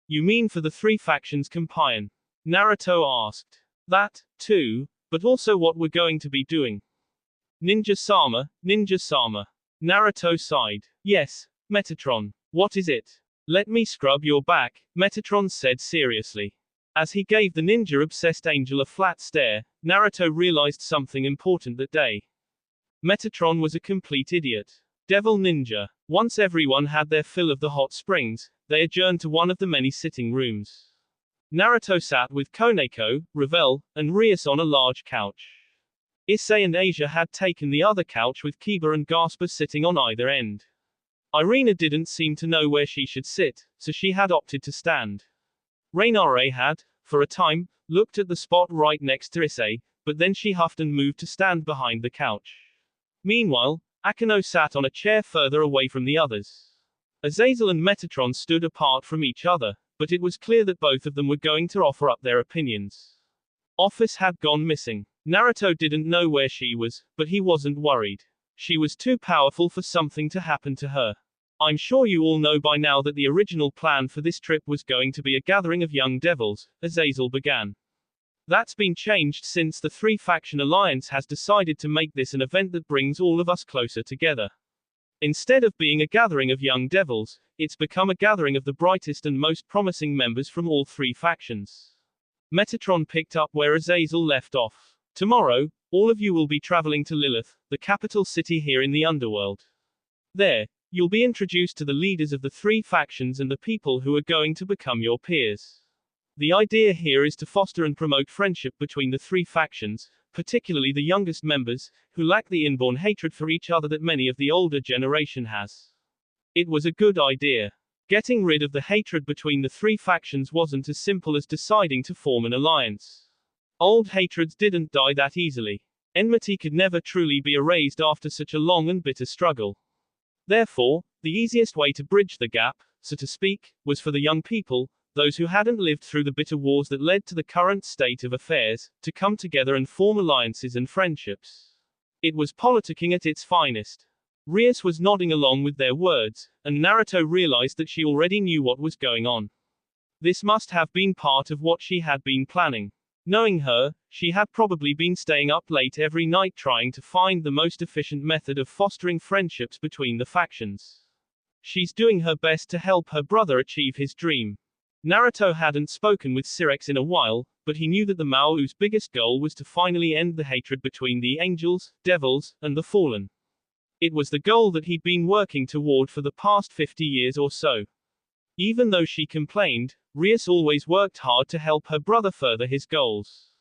You mean for the 3 factions combine? Naruto asked. That, too, but also what we're going to be doing. Ninja-sama, Ninja-sama. Naruto sighed. Yes, Metatron. What is it? Let me scrub your back, Metatron said seriously. As he gave the ninja-obsessed angel a flat stare, Naruto realized something important that day. Metatron was a complete idiot. Devil Ninja. Once everyone had their fill of the hot springs, they adjourned to one of the many sitting rooms. Naruto sat with Koneko, Ravel, and Rias on a large couch. Issei and Asia had taken the other couch with Kiba and Gasper sitting on either end. Irina didn't seem to know where she should sit, so she had opted to stand. Rainare had, for a time, looked at the spot right next to Issei, but then she huffed and moved to stand behind the couch. Meanwhile, Akeno sat on a chair further away from the others. Azazel and Metatron stood apart from each other, but it was clear that both of them were going to offer up their opinions. Office had gone missing. Naruto didn't know where she was, but he wasn't worried. She was too powerful for something to happen to her. I'm sure you all know by now that the original plan for this trip was going to be a gathering of young devils, Azazel began. That's been changed since the 3-faction alliance has decided to make this an event that brings all of us closer together. Instead of being a gathering of young devils, it's become a gathering of the brightest and most promising members from all 3 factions. Metatron picked up where Azazel left off. Tomorrow, all of you will be traveling to Lilith, the capital city here in the Underworld. There, you'll be introduced to the leaders of the 3 factions and the people who are going to become your peers. The idea here is to foster and promote friendship between the 3 factions, particularly the youngest members, who lack the inborn hatred for each other that many of the older generation has. It was a good idea. Getting rid of the hatred between the 3 factions wasn't as simple as deciding to form an alliance. Old hatreds didn't die that easily. Enmity could never truly be erased after such a long and bitter struggle. Therefore, the easiest way to bridge the gap, so to speak, was for the young people, those who hadn't lived through the bitter wars that led to the current state of affairs, to come together and form alliances and friendships. It was politicking at its finest. Rias was nodding along with their words, and Naruto realized that she already knew what was going on. This must have been part of what she had been planning. Knowing her, she had probably been staying up late every night trying to find the most efficient method of fostering friendships between the factions. She's doing her best to help her brother achieve his dream. Naruto hadn't spoken with Syrex in a while, but he knew that the Mao's biggest goal was to finally end the hatred between the angels, devils, and the fallen. It was the goal that he'd been working toward for the past 50 years or so. Even though she complained, Rias always worked hard to help her brother further his goals.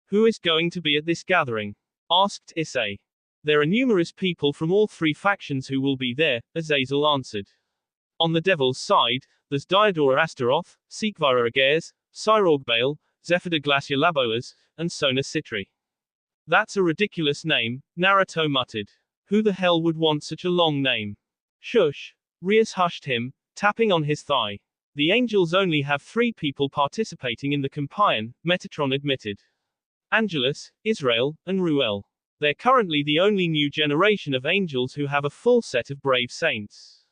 Who is going to be at this gathering? Asked Issei. There are numerous people from all three factions who will be there, Azazel answered. On the devil's side, there's Diodora Astaroth, Seekvira Ageres, Cyrorgbale, Zephyda Glacia Labolas, and Sona Citri. That's a ridiculous name, Naruto muttered. Who the hell would want such a long name? Shush. Rias hushed him, tapping on his thigh. The angels only have 3 people participating in the Compion, Metatron admitted. Angelus, Israel, and Ruel. They're currently the only new generation of angels who have a full set of brave saints.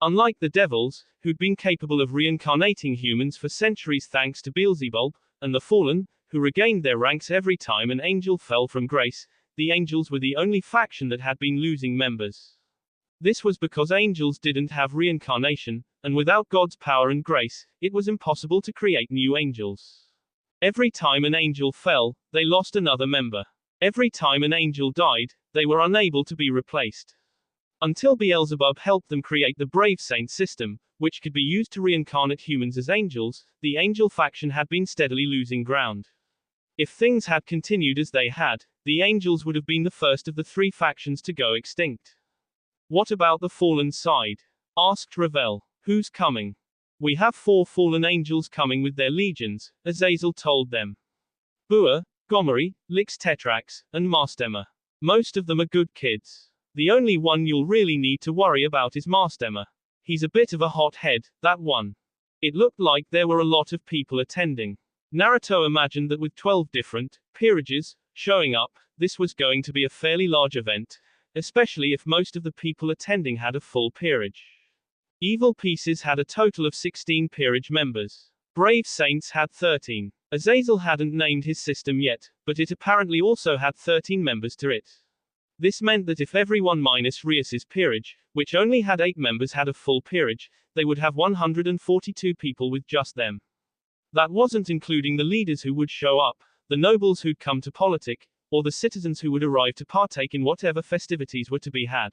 Unlike the devils, who'd been capable of reincarnating humans for centuries thanks to Beelzebub, and the fallen, who regained their ranks every time an angel fell from grace, the angels were the only faction that had been losing members. This was because angels didn't have reincarnation, and without God's power and grace, it was impossible to create new angels. Every time an angel fell, they lost another member. Every time an angel died, they were unable to be replaced. Until Beelzebub helped them create the Brave Saint system, which could be used to reincarnate humans as angels, the angel faction had been steadily losing ground. If things had continued as they had, the angels would have been the first of the 3 factions to go extinct. What about the fallen side? Asked Ravel. Who's coming? We have 4 fallen angels coming with their legions, Azazel told them. Bua, Gomery, Lix Tetrax, and Mastema. Most of them are good kids. The only one you'll really need to worry about is Mastema. He's a bit of a hot head, that one. It looked like there were a lot of people attending. Naruto imagined that with 12 different peerages showing up, this was going to be a fairly large event, especially if most of the people attending had a full peerage. Evil Pieces had a total of 16 peerage members. Brave Saints had 13. Azazel hadn't named his system yet, but it apparently also had 13 members to it. This meant that if everyone minus Rias's peerage, which only had 8 members, had a full peerage, they would have 142 people with just them. That wasn't including the leaders who would show up, the nobles who'd come to politic, or the citizens who would arrive to partake in whatever festivities were to be had.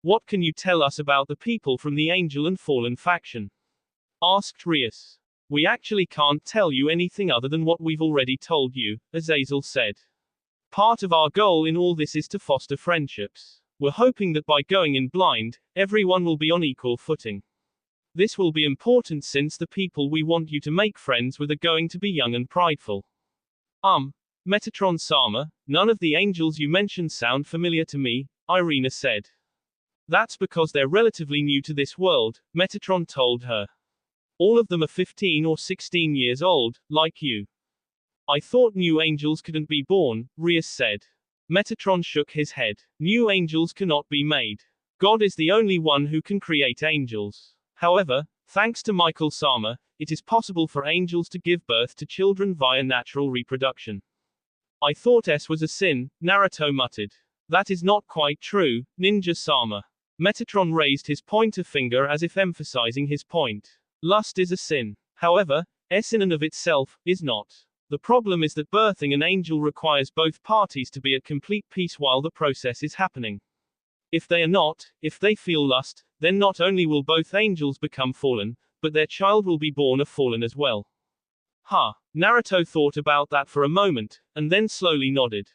What can you tell us about the people from the Angel and Fallen faction? Asked Rias. We actually can't tell you anything other than what we've already told you, Azazel said. Part of our goal in all this is to foster friendships. We're hoping that by going in blind, everyone will be on equal footing. This will be important since the people we want you to make friends with are going to be young and prideful. Metatron-sama, none of the angels you mentioned sound familiar to me, Irina said. That's because they're relatively new to this world, Metatron told her. All of them are 15 or 16 years old, like you. I thought new angels couldn't be born, Rias said. Metatron shook his head. New angels cannot be made. God is the only one who can create angels. However, thanks to Michael Sama, it is possible for angels to give birth to children via natural reproduction. I thought S was a sin, Naruto muttered. That is not quite true, Ninja Sama. Metatron raised his pointer finger as if emphasizing his point. Lust is a sin. However, S in and of itself is not. The problem is that birthing an angel requires both parties to be at complete peace while the process is happening. If they are not, if they feel lust, then not only will both angels become fallen, but their child will be born a fallen as well. Naruto thought about that for a moment, and then slowly nodded.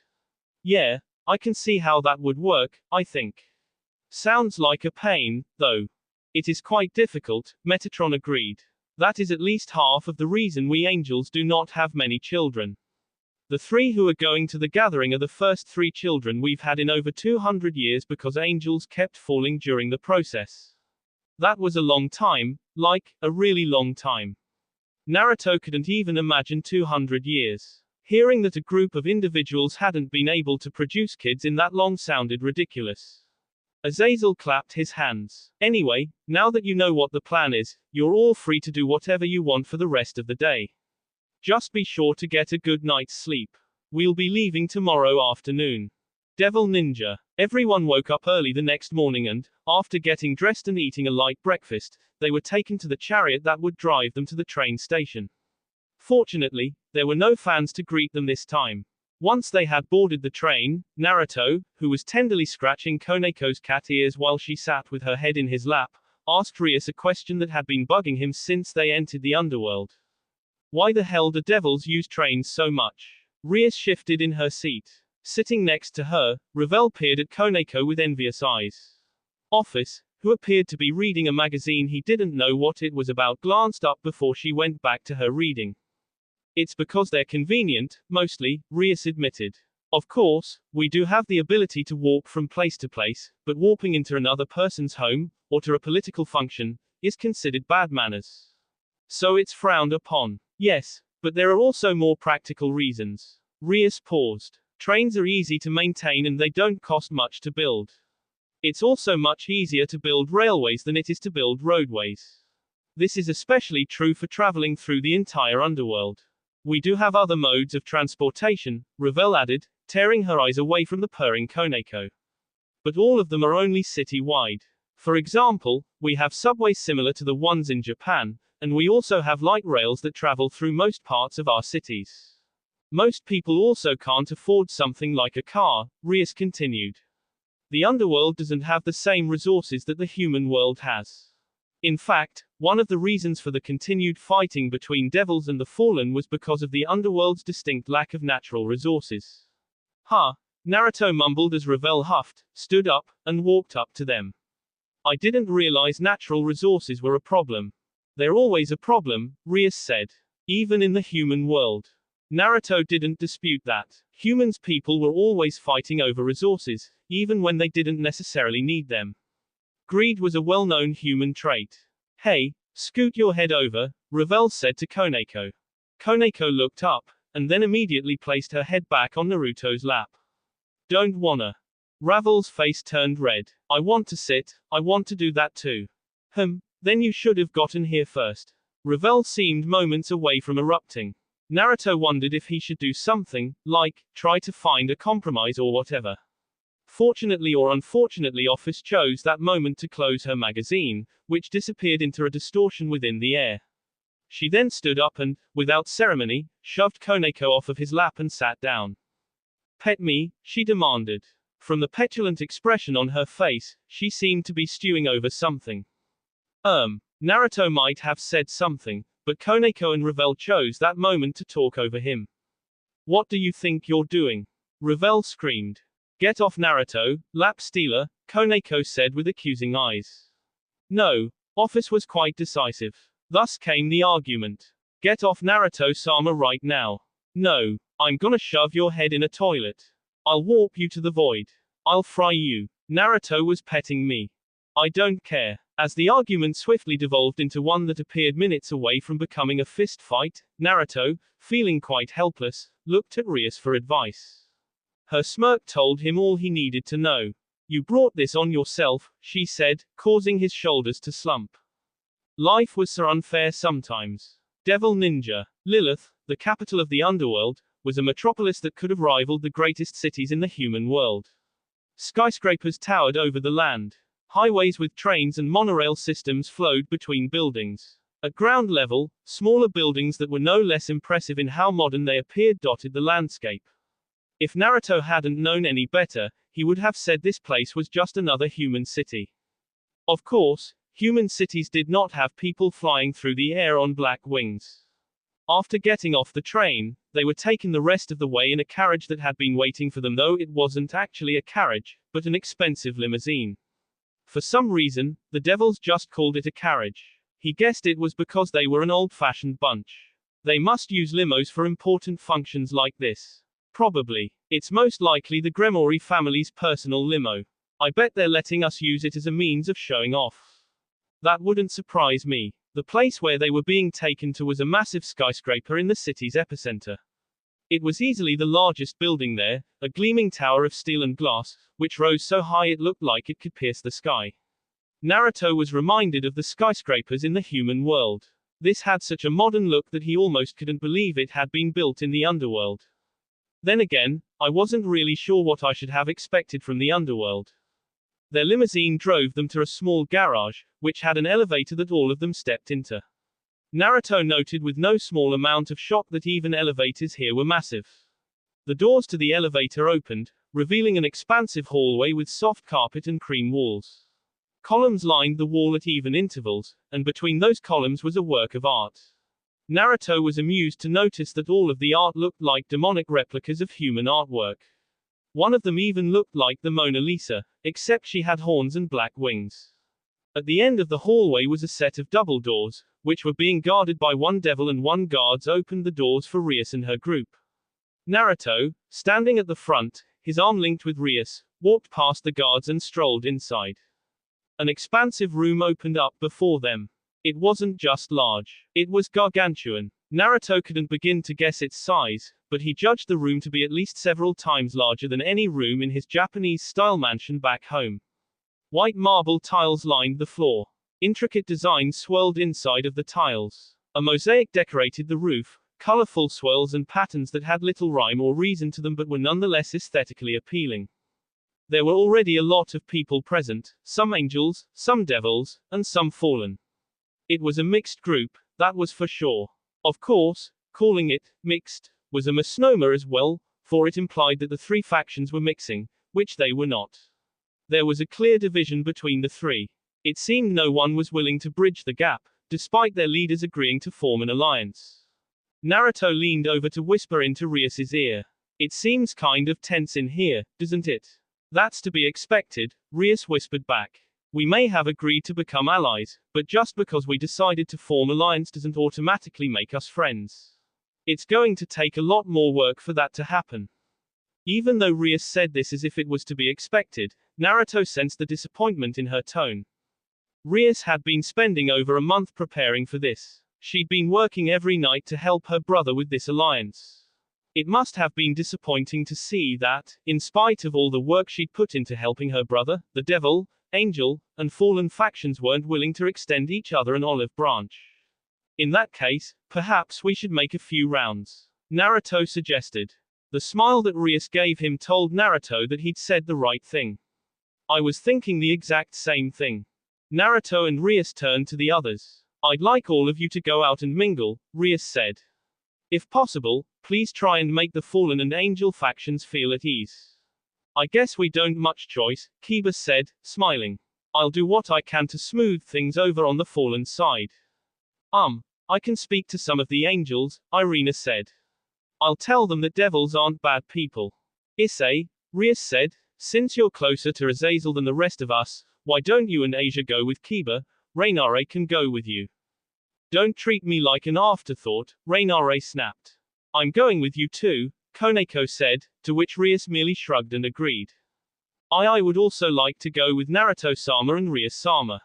Yeah, I can see how that would work, I think. Sounds like a pain, though. It is quite difficult, Metatron agreed. That is at least half of the reason we angels do not have many children. The 3 who are going to the gathering are the first 3 children we've had in over 200 years because angels kept falling during the process. That was a long time, like, a really long time. Naruto couldn't even imagine 200 years. Hearing that a group of individuals hadn't been able to produce kids in that long sounded ridiculous. Azazel clapped his hands. Anyway, now that you know what the plan is, you're all free to do whatever you want for the rest of the day. Just be sure to get a good night's sleep. We'll be leaving tomorrow afternoon. Devil Ninja. Everyone woke up early the next morning and, after getting dressed and eating a light breakfast, they were taken to the chariot that would drive them to the train station. Fortunately, there were no fans to greet them this time. Once they had boarded the train, Naruto, who was tenderly scratching Koneko's cat ears while she sat with her head in his lap, asked Rias a question that had been bugging him since they entered the underworld. Why the hell do devils use trains so much? Rias shifted in her seat. Sitting next to her, Ravel peered at Koneko with envious eyes. Office, who appeared to be reading a magazine he didn't know what it was about, glanced up before she went back to her reading. It's because they're convenient, mostly, Rias admitted. Of course, we do have the ability to warp from place to place, but warping into another person's home, or to a political function, is considered bad manners. So it's frowned upon. Yes, but there are also more practical reasons. Rias paused. Trains are easy to maintain and they don't cost much to build. It's also much easier to build railways than it is to build roadways. This is especially true for traveling through the entire underworld. We do have other modes of transportation, Ravel added, tearing her eyes away from the purring Koneko. But all of them are only city-wide. For example, we have subways similar to the ones in Japan, and we also have light rails that travel through most parts of our cities. Most people also can't afford something like a car, Rias continued. The underworld doesn't have the same resources that the human world has. In fact, one of the reasons for the continued fighting between devils and the fallen was because of the underworld's distinct lack of natural resources. Huh, Naruto mumbled as Ravel huffed, stood up, and walked up to them. I didn't realize natural resources were a problem. They're always a problem, Rias said. Even in the human world. Naruto didn't dispute that. Humans people were always fighting over resources, even when they didn't necessarily need them. Greed was a well-known human trait. Hey, scoot your head over, Ravel said to Koneko. Koneko looked up, and then immediately placed her head back on Naruto's lap. Don't wanna. Ravel's face turned red. I want to sit, I want to do that too. Then you should have gotten here first. Ravel seemed moments away from erupting. Naruto wondered if he should do something, like, try to find a compromise or whatever. Fortunately or unfortunately, Office chose that moment to close her magazine, which disappeared into a distortion within the air. She then stood up and, without ceremony, shoved Koneko off of his lap and sat down. Pet me, she demanded. From the petulant expression on her face, she seemed to be stewing over something. Naruto might have said something, but Koneko and Ravel chose that moment to talk over him. What do you think you're doing? Ravel screamed. Get off Naruto, lap stealer, Koneko said with accusing eyes. No, Office was quite decisive. Thus came the argument. Get off Naruto-sama right now. No, I'm gonna shove your head in a toilet. I'll warp you to the void. I'll fry you. Naruto was petting me. I don't care. As the argument swiftly devolved into one that appeared minutes away from becoming a fist fight, Naruto, feeling quite helpless, looked at Rias for advice. Her smirk told him all he needed to know. You brought this on yourself, she said, causing his shoulders to slump. Life was so unfair sometimes. Devil Ninja. Lilith, the capital of the underworld, was a metropolis that could have rivaled the greatest cities in the human world. Skyscrapers towered over the land. Highways with trains and monorail systems flowed between buildings. At ground level, smaller buildings that were no less impressive in how modern they appeared dotted the landscape. If Naruto hadn't known any better, he would have said this place was just another human city. Of course, human cities did not have people flying through the air on black wings. After getting off the train, they were taken the rest of the way in a carriage that had been waiting for them, though it wasn't actually a carriage, but an expensive limousine. For some reason, the devils just called it a carriage. He guessed it was because they were an old-fashioned bunch. They must use limos for important functions like this. Probably. It's most likely the Gremori family's personal limo. I bet they're letting us use it as a means of showing off. That wouldn't surprise me. The place where they were being taken to was a massive skyscraper in the city's epicenter. It was easily the largest building there, a gleaming tower of steel and glass, which rose so high it looked like it could pierce the sky. Naruto was reminded of the skyscrapers in the human world. This had such a modern look that he almost couldn't believe it had been built in the underworld. Then again, I wasn't really sure what I should have expected from the underworld. Their limousine drove them to a small garage, which had an elevator that all of them stepped into. Naruto noted with no small amount of shock that even elevators here were massive. The doors to the elevator opened, revealing an expansive hallway with soft carpet and cream walls. Columns lined the wall at even intervals, and between those columns was a work of art. Naruto was amused to notice that all of the art looked like demonic replicas of human artwork. One of them even looked like the Mona Lisa, except she had horns and black wings. At the end of the hallway was a set of double doors, which were being guarded by one devil, and one guards opened the doors for Rias and her group. Naruto, standing at the front, his arm linked with Rias, walked past the guards and strolled inside. An expansive room opened up before them. It wasn't just large. It was gargantuan. Naruto couldn't begin to guess its size, but he judged the room to be at least several times larger than any room in his Japanese-style mansion back home. White marble tiles lined the floor. Intricate designs swirled inside of the tiles. A mosaic decorated the roof, colorful swirls and patterns that had little rhyme or reason to them but were nonetheless aesthetically appealing. There were already a lot of people present, some angels, some devils, and some fallen. It was a mixed group, that was for sure. Of course, calling it mixed was a misnomer as well, for it implied that the three factions were mixing, which they were not. There was a clear division between the three. It seemed no one was willing to bridge the gap, despite their leaders agreeing to form an alliance. Naruto leaned over to whisper into Rias's ear. It seems kind of tense in here, doesn't it? That's to be expected, Rias whispered back. We may have agreed to become allies, but just because we decided to form alliance doesn't automatically make us friends. It's going to take a lot more work for that to happen. Even though Rias said this as if it was to be expected, Naruto sensed the disappointment in her tone. Rias had been spending over a month preparing for this. She'd been working every night to help her brother with this alliance. It must have been disappointing to see that, in spite of all the work she'd put into helping her brother, the devil, angel, and fallen factions weren't willing to extend each other an olive branch. In that case, perhaps we should make a few rounds, Naruto suggested. The smile that Rias gave him told Naruto that he'd said the right thing. I was thinking the exact same thing. Naruto and Rias turned to the others. I'd like all of you to go out and mingle, Rias said. If possible, please try and make the fallen and angel factions feel at ease. I guess we don't much choice, Kiba said, smiling. I'll do what I can to smooth things over on the fallen side. I can speak to some of the angels, Irina said. I'll tell them that devils aren't bad people. Issei, Rias said, since you're closer to Azazel than the rest of us, why don't you and Asia go with Kiba? Rainare can go with you. Don't treat me like an afterthought, Rainare snapped. I'm going with you too, Koneko said, to which Rias merely shrugged and agreed. I would also like to go with Naruto-sama and Rias-sama.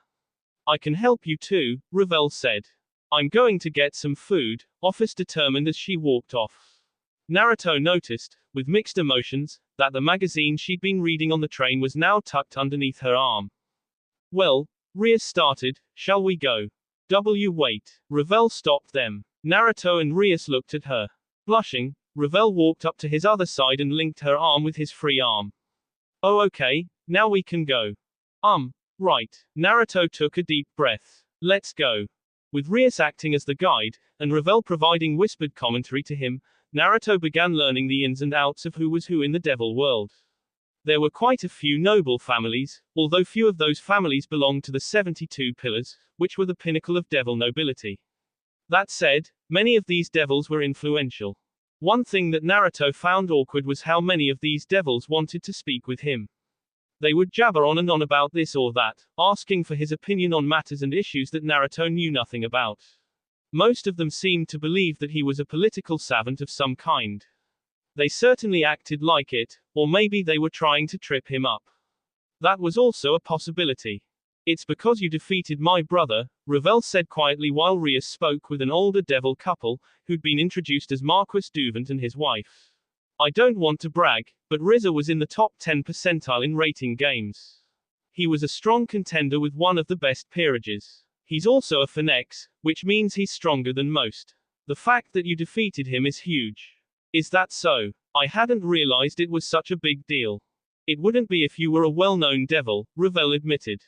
I can help you too, Revel said. I'm going to get some food, Office determined as she walked off. Naruto noticed, with mixed emotions, that the magazine she'd been reading on the train was now tucked underneath her arm. Well, Rias started, shall we go? Wait. Revel stopped them. Naruto and Rias looked at her. Blushing, Revel walked up to his other side and linked her arm with his free arm. Oh okay, now we can go. Right. Naruto took a deep breath. Let's go. With Rias acting as the guide, and Revel providing whispered commentary to him, Naruto began learning the ins and outs of who was who in the devil world. There were quite a few noble families, although few of those families belonged to the 72 pillars, which were the pinnacle of devil nobility. That said, many of these devils were influential. One thing that Naruto found awkward was how many of these devils wanted to speak with him. They would jabber on and on about this or that, asking for his opinion on matters and issues that Naruto knew nothing about. Most of them seemed to believe that he was a political savant of some kind. They certainly acted like it, or maybe they were trying to trip him up. That was also a possibility. It's because you defeated my brother, Revel said quietly while Rias spoke with an older devil couple, who'd been introduced as Marquis Duvant and his wife. I don't want to brag, but Rizza was in the top 10 percentile in rating games. He was a strong contender with one of the best peerages. He's also a Phoenix, which means he's stronger than most. The fact that you defeated him is huge. Is that so? I hadn't realized it was such a big deal. It wouldn't be if you were a well-known devil, Revel admitted.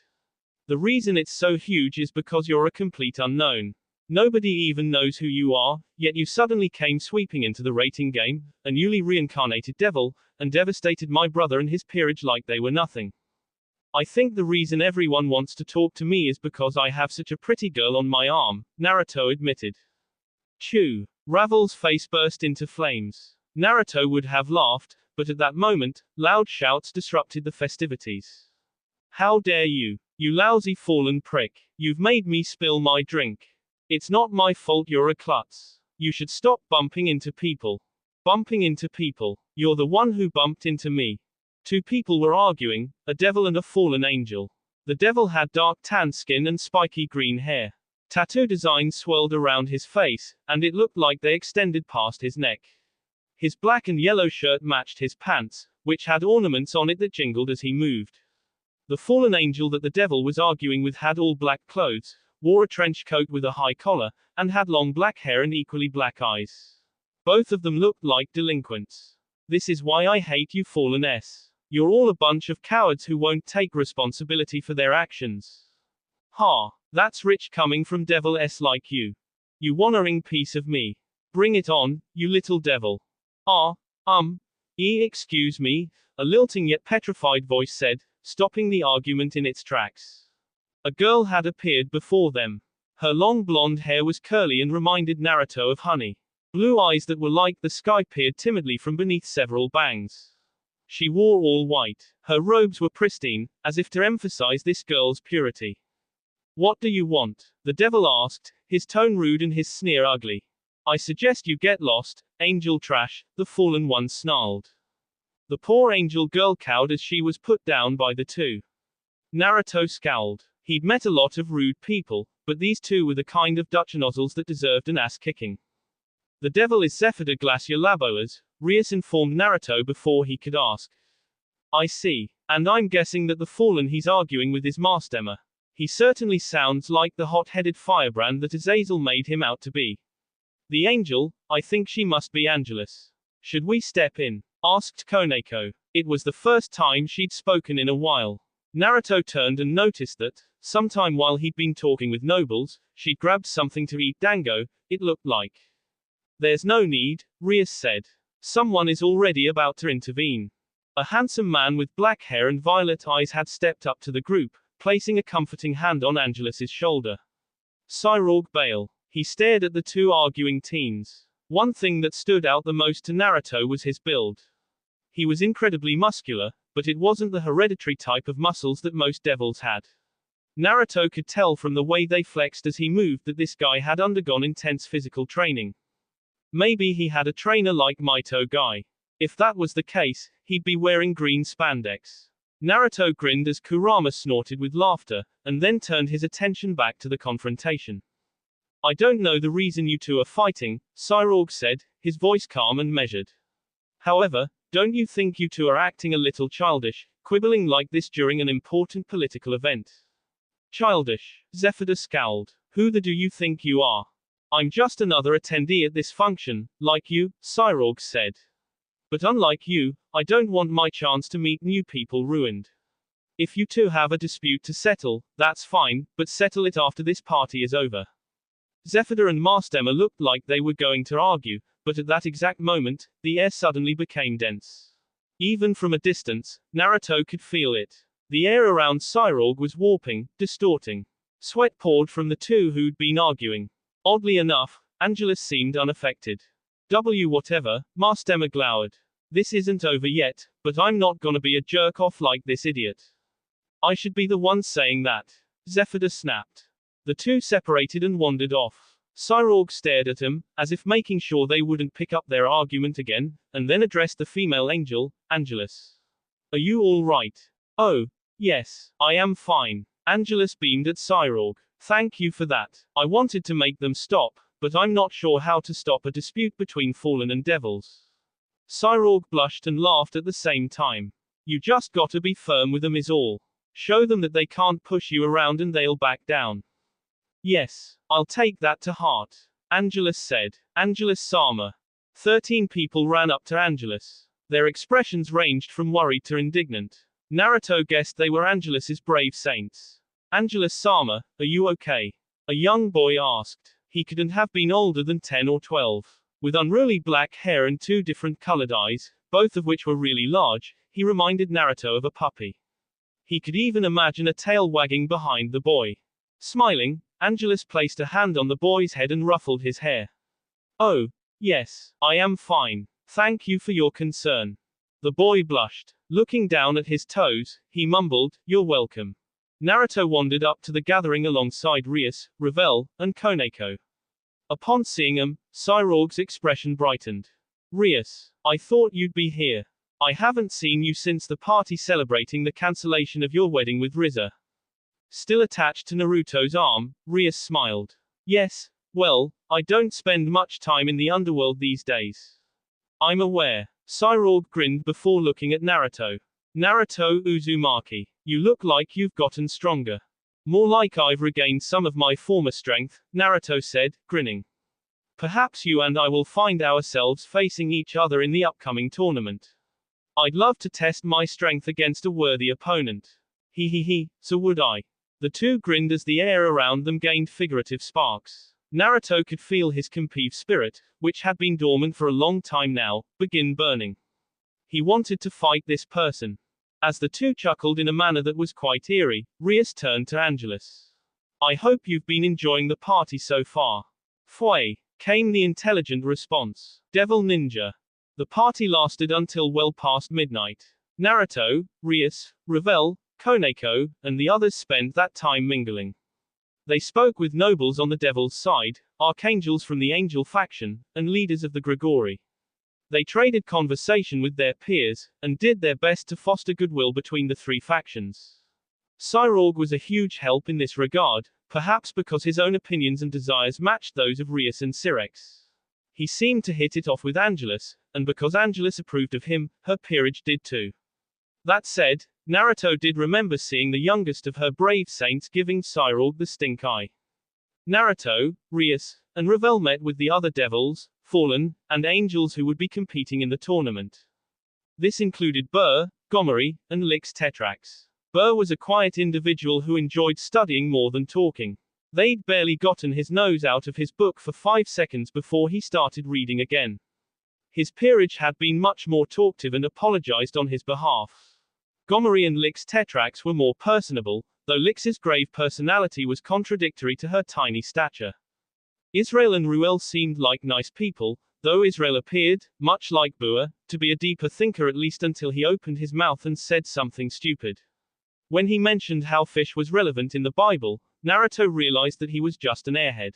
The reason it's so huge is because you're a complete unknown. Nobody even knows who you are, yet you suddenly came sweeping into the rating game, a newly reincarnated devil, and devastated my brother and his peerage like they were nothing. I think the reason everyone wants to talk to me is because I have such a pretty girl on my arm, Naruto admitted. Chew. Ravel's face burst into flames. Naruto would have laughed, but at that moment, loud shouts disrupted the festivities. How dare you? You lousy fallen prick. You've made me spill my drink. It's not my fault you're a klutz. You should stop bumping into people. Bumping into people. You're the one who bumped into me. Two people were arguing, a devil and a fallen angel. The devil had dark tan skin and spiky green hair. Tattoo designs swirled around his face, and it looked like they extended past his neck. His black and yellow shirt matched his pants, which had ornaments on it that jingled as he moved. The fallen angel that the devil was arguing with had all black clothes, wore a trench coat with a high collar, and had long black hair and equally black eyes. Both of them looked like delinquents. This is why I hate you fallen S. You're all a bunch of cowards who won't take responsibility for their actions. Ha, that's rich coming from devil S like you. You wannaing piece of me. Bring it on, you little devil. Excuse me, a lilting yet petrified voice said, stopping the argument in its tracks. A girl had appeared before them. Her long blonde hair was curly and reminded Naruto of honey. Blue eyes that were like the sky peered timidly from beneath several bangs. She wore all white. Her robes were pristine, as if to emphasize this girl's purity. What do you want? The devil asked, his tone rude and his sneer ugly. I suggest you get lost, angel trash, the fallen one snarled. The poor angel girl cowed as she was put down by the two. Naruto scowled. He'd met a lot of rude people, but these two were the kind of Dutch nozzles that deserved an ass kicking. The devil is Zephyr Glacier Laboas, Rias informed Naruto before he could ask. I see. And I'm guessing that the fallen he's arguing with is Mastema. He certainly sounds like the hot-headed firebrand that Azazel made him out to be. The angel, I think she must be Angelus. Should we step in? Asked Koneko. It was the first time she'd spoken in a while. Naruto turned and noticed that, sometime while he'd been talking with nobles, she'd grabbed something to eat dango, it looked like. There's no need, Rias said. Someone is already about to intervene. A handsome man with black hair and violet eyes had stepped up to the group, placing a comforting hand on Angelus's shoulder. Cyborg Bale. He stared at the two arguing teens. One thing that stood out the most to Naruto was his build. He was incredibly muscular, but it wasn't the hereditary type of muscles that most devils had. Naruto could tell from the way they flexed as he moved that this guy had undergone intense physical training. Maybe he had a trainer like Mito Guy. If that was the case, he'd be wearing green spandex. Naruto grinned as Kurama snorted with laughter, and then turned his attention back to the confrontation. I don't know the reason you two are fighting, Cyborg said, his voice calm and measured. However, don't you think you two are acting a little childish, quibbling like this during an important political event? Childish. Zephyr scowled. Who the do you think you are? I'm just another attendee at this function, like you, Cyborg said. But unlike you, I don't want my chance to meet new people ruined. If you two have a dispute to settle, that's fine, but settle it after this party is over. Zephyr and Mastema looked like they were going to argue, but at that exact moment, the air suddenly became dense. Even from a distance, Naruto could feel it. The air around Cyborg was warping, distorting. Sweat poured from the two who'd been arguing. Oddly enough, Angelus seemed unaffected. Whatever, Mastema glowered. This isn't over yet, but I'm not gonna be a jerk-off like this idiot. I should be the one saying that. Zephyr snapped. The two separated and wandered off. Cyborg stared at him, as if making sure they wouldn't pick up their argument again, and then addressed the female angel, Angelus. Are you all right? Oh, yes, I am fine. Angelus beamed at Cyborg. Thank you for that. I wanted to make them stop, but I'm not sure how to stop a dispute between fallen and devils. Cyborg blushed and laughed at the same time. You just gotta be firm with them is all. Show them that they can't push you around and they'll back down. Yes, I'll take that to heart. Angelus said. Angelus-sama. 13 people ran up to Angelus. Their expressions ranged from worried to indignant. Naruto guessed they were Angelus's brave saints. Angelus-sama, are you okay? A young boy asked. He couldn't have been older than 10 or 12. With unruly black hair and two different colored eyes, both of which were really large, he reminded Naruto of a puppy. He could even imagine a tail wagging behind the boy. Smiling, Angelus placed a hand on the boy's head and ruffled his hair. Oh, yes, I am fine. Thank you for your concern. The boy blushed. Looking down at his toes, he mumbled, "You're welcome." Naruto wandered up to the gathering alongside Rias, Revel, and Koneko. Upon seeing him, Cyborg's expression brightened. "Rias, I thought you'd be here. I haven't seen you since the party celebrating the cancellation of your wedding with Riza." Still attached to Naruto's arm, Rias smiled. "Yes, well, I don't spend much time in the underworld these days." "I'm aware." Cyborg grinned before looking at Naruto. "Naruto Uzumaki, you look like you've gotten stronger." "More like I've regained some of my former strength," Naruto said, grinning. "Perhaps you and I will find ourselves facing each other in the upcoming tournament. I'd love to test my strength against a worthy opponent." He, so would I. The two grinned as the air around them gained figurative sparks. Naruto could feel his competitive spirit, which had been dormant for a long time now, begin burning. He wanted to fight this person. As the two chuckled in a manner that was quite eerie, Rias turned to Angelus. "I hope you've been enjoying the party so far." "Fway," came the intelligent response. "Devil Ninja." The party lasted until well past midnight. Naruto, Rias, Revel, Koneko, and the others spent that time mingling. They spoke with nobles on the devil's side, archangels from the angel faction, and leaders of the Grigori. They traded conversation with their peers, and did their best to foster goodwill between the three factions. Cyborg was a huge help in this regard, perhaps because his own opinions and desires matched those of Rias and Syrex. He seemed to hit it off with Angelus, and because Angelus approved of him, her peerage did too. That said, Naruto did remember seeing the youngest of her brave saints giving Cyborg the stink eye. Naruto, Rias, and Revel met with the other devils, fallen, and angels who would be competing in the tournament. This included Burr, Gomery, and Lix Tetrax. Burr was a quiet individual who enjoyed studying more than talking. They'd barely gotten his nose out of his book for 5 seconds before he started reading again. His peerage had been much more talkative and apologized on his behalf. Gomery and Lix Tetrax were more personable, though Lix's grave personality was contradictory to her tiny stature. Israel and Ruel seemed like nice people, though Israel appeared, much like Bua, to be a deeper thinker at least until he opened his mouth and said something stupid. When he mentioned how fish was relevant in the Bible, Naruto realized that he was just an airhead.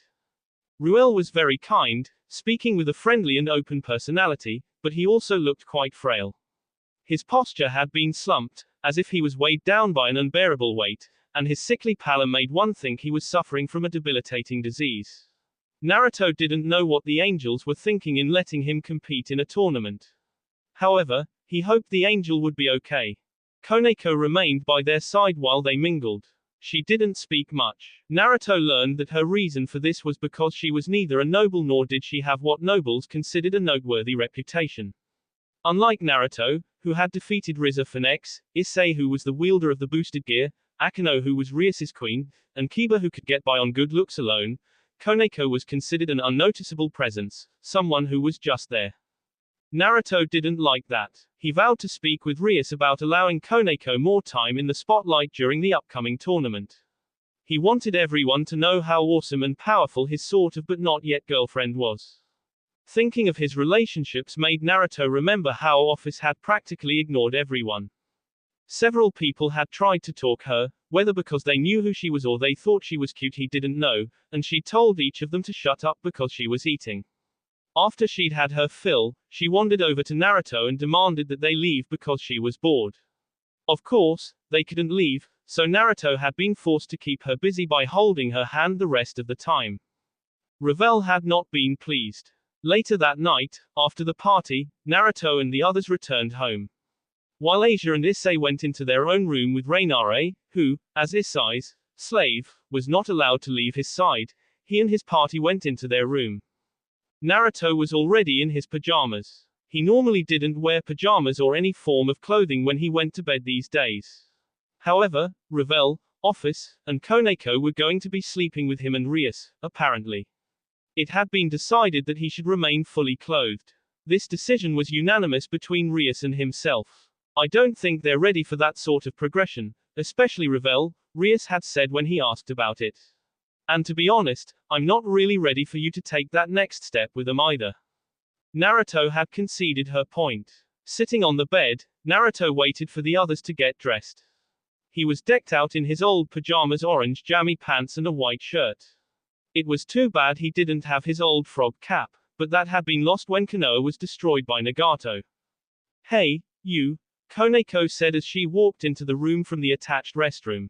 Ruel was very kind, speaking with a friendly and open personality, but he also looked quite frail. His posture had been slumped, as if he was weighed down by an unbearable weight, and his sickly pallor made one think he was suffering from a debilitating disease. Naruto didn't know what the angels were thinking in letting him compete in a tournament. However, he hoped the angel would be okay. Koneko remained by their side while they mingled. She didn't speak much. Naruto learned that her reason for this was because she was neither a noble nor did she have what nobles considered a noteworthy reputation. Unlike Naruto, who had defeated Riza Phoenix, Issei who was the wielder of the boosted gear, Akeno who was Rias's queen, and Kiba who could get by on good looks alone, Koneko was considered an unnoticeable presence, someone who was just there. Naruto didn't like that. He vowed to speak with Rias about allowing Koneko more time in the spotlight during the upcoming tournament. He wanted everyone to know how awesome and powerful his sort of but not yet girlfriend was. Thinking of his relationships made Naruto remember how Office had practically ignored everyone. Several people had tried to talk her, whether because they knew who she was or they thought she was cute he didn't know, and she told each of them to shut up because she was eating. After she'd had her fill, she wandered over to Naruto and demanded that they leave because she was bored. Of course, they couldn't leave, so Naruto had been forced to keep her busy by holding her hand the rest of the time. Revel had not been pleased. Later that night, after the party, Naruto and the others returned home. While Asia and Issei went into their own room with Rainare, who, as Issei's slave, was not allowed to leave his side, he and his party went into their room. Naruto was already in his pajamas. He normally didn't wear pajamas or any form of clothing when he went to bed these days. However, Revel, Office, and Koneko were going to be sleeping with him and Rias, apparently. It had been decided that he should remain fully clothed. This decision was unanimous between Rias and himself. I don't think they're ready for that sort of progression, especially Revel, Rias had said when he asked about it. And to be honest, I'm not really ready for you to take that next step with them either. Naruto had conceded her point. Sitting on the bed, Naruto waited for the others to get dressed. He was decked out in his old pajamas, orange jammy pants and a white shirt. It was too bad he didn't have his old frog cap, but that had been lost when Konoha was destroyed by Nagato. Hey, you, Koneko said as she walked into the room from the attached restroom.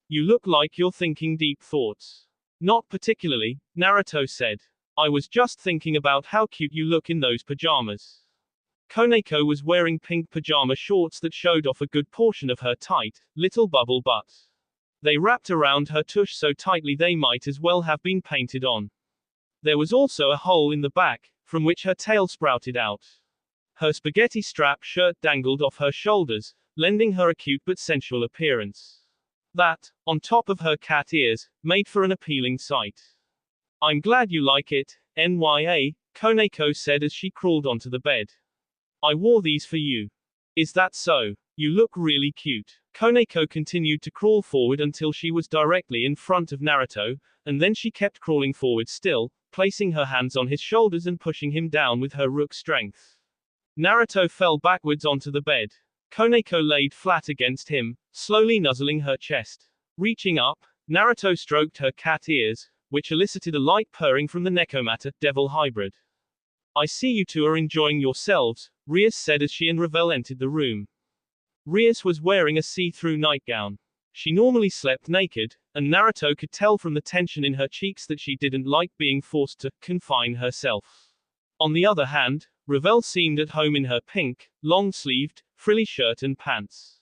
You look like you're thinking deep thoughts. Not particularly, Naruto said. I was just thinking about how cute you look in those pajamas. Koneko was wearing pink pajama shorts that showed off a good portion of her tight, little bubble butt. They wrapped around her tush so tightly they might as well have been painted on. There was also a hole in the back, from which her tail sprouted out. Her spaghetti strap shirt dangled off her shoulders, lending her a cute but sensual appearance. That, on top of her cat ears, made for an appealing sight. I'm glad you like it, Nya, Koneko said as she crawled onto the bed. I wore these for you. Is that so? You look really cute. Koneko continued to crawl forward until she was directly in front of Naruto, and then she kept crawling forward still, placing her hands on his shoulders and pushing him down with her rook strength. Naruto fell backwards onto the bed. Koneko laid flat against him, slowly nuzzling her chest. Reaching up, Naruto stroked her cat ears, which elicited a light purring from the Nekomata, devil hybrid. I see you two are enjoying yourselves, Rias said as she and Revel entered the room. Rias was wearing a see-through nightgown. She normally slept naked, and Naruto could tell from the tension in her cheeks that she didn't like being forced to confine herself. On the other hand, Revel seemed at home in her pink, long-sleeved, frilly shirt and pants.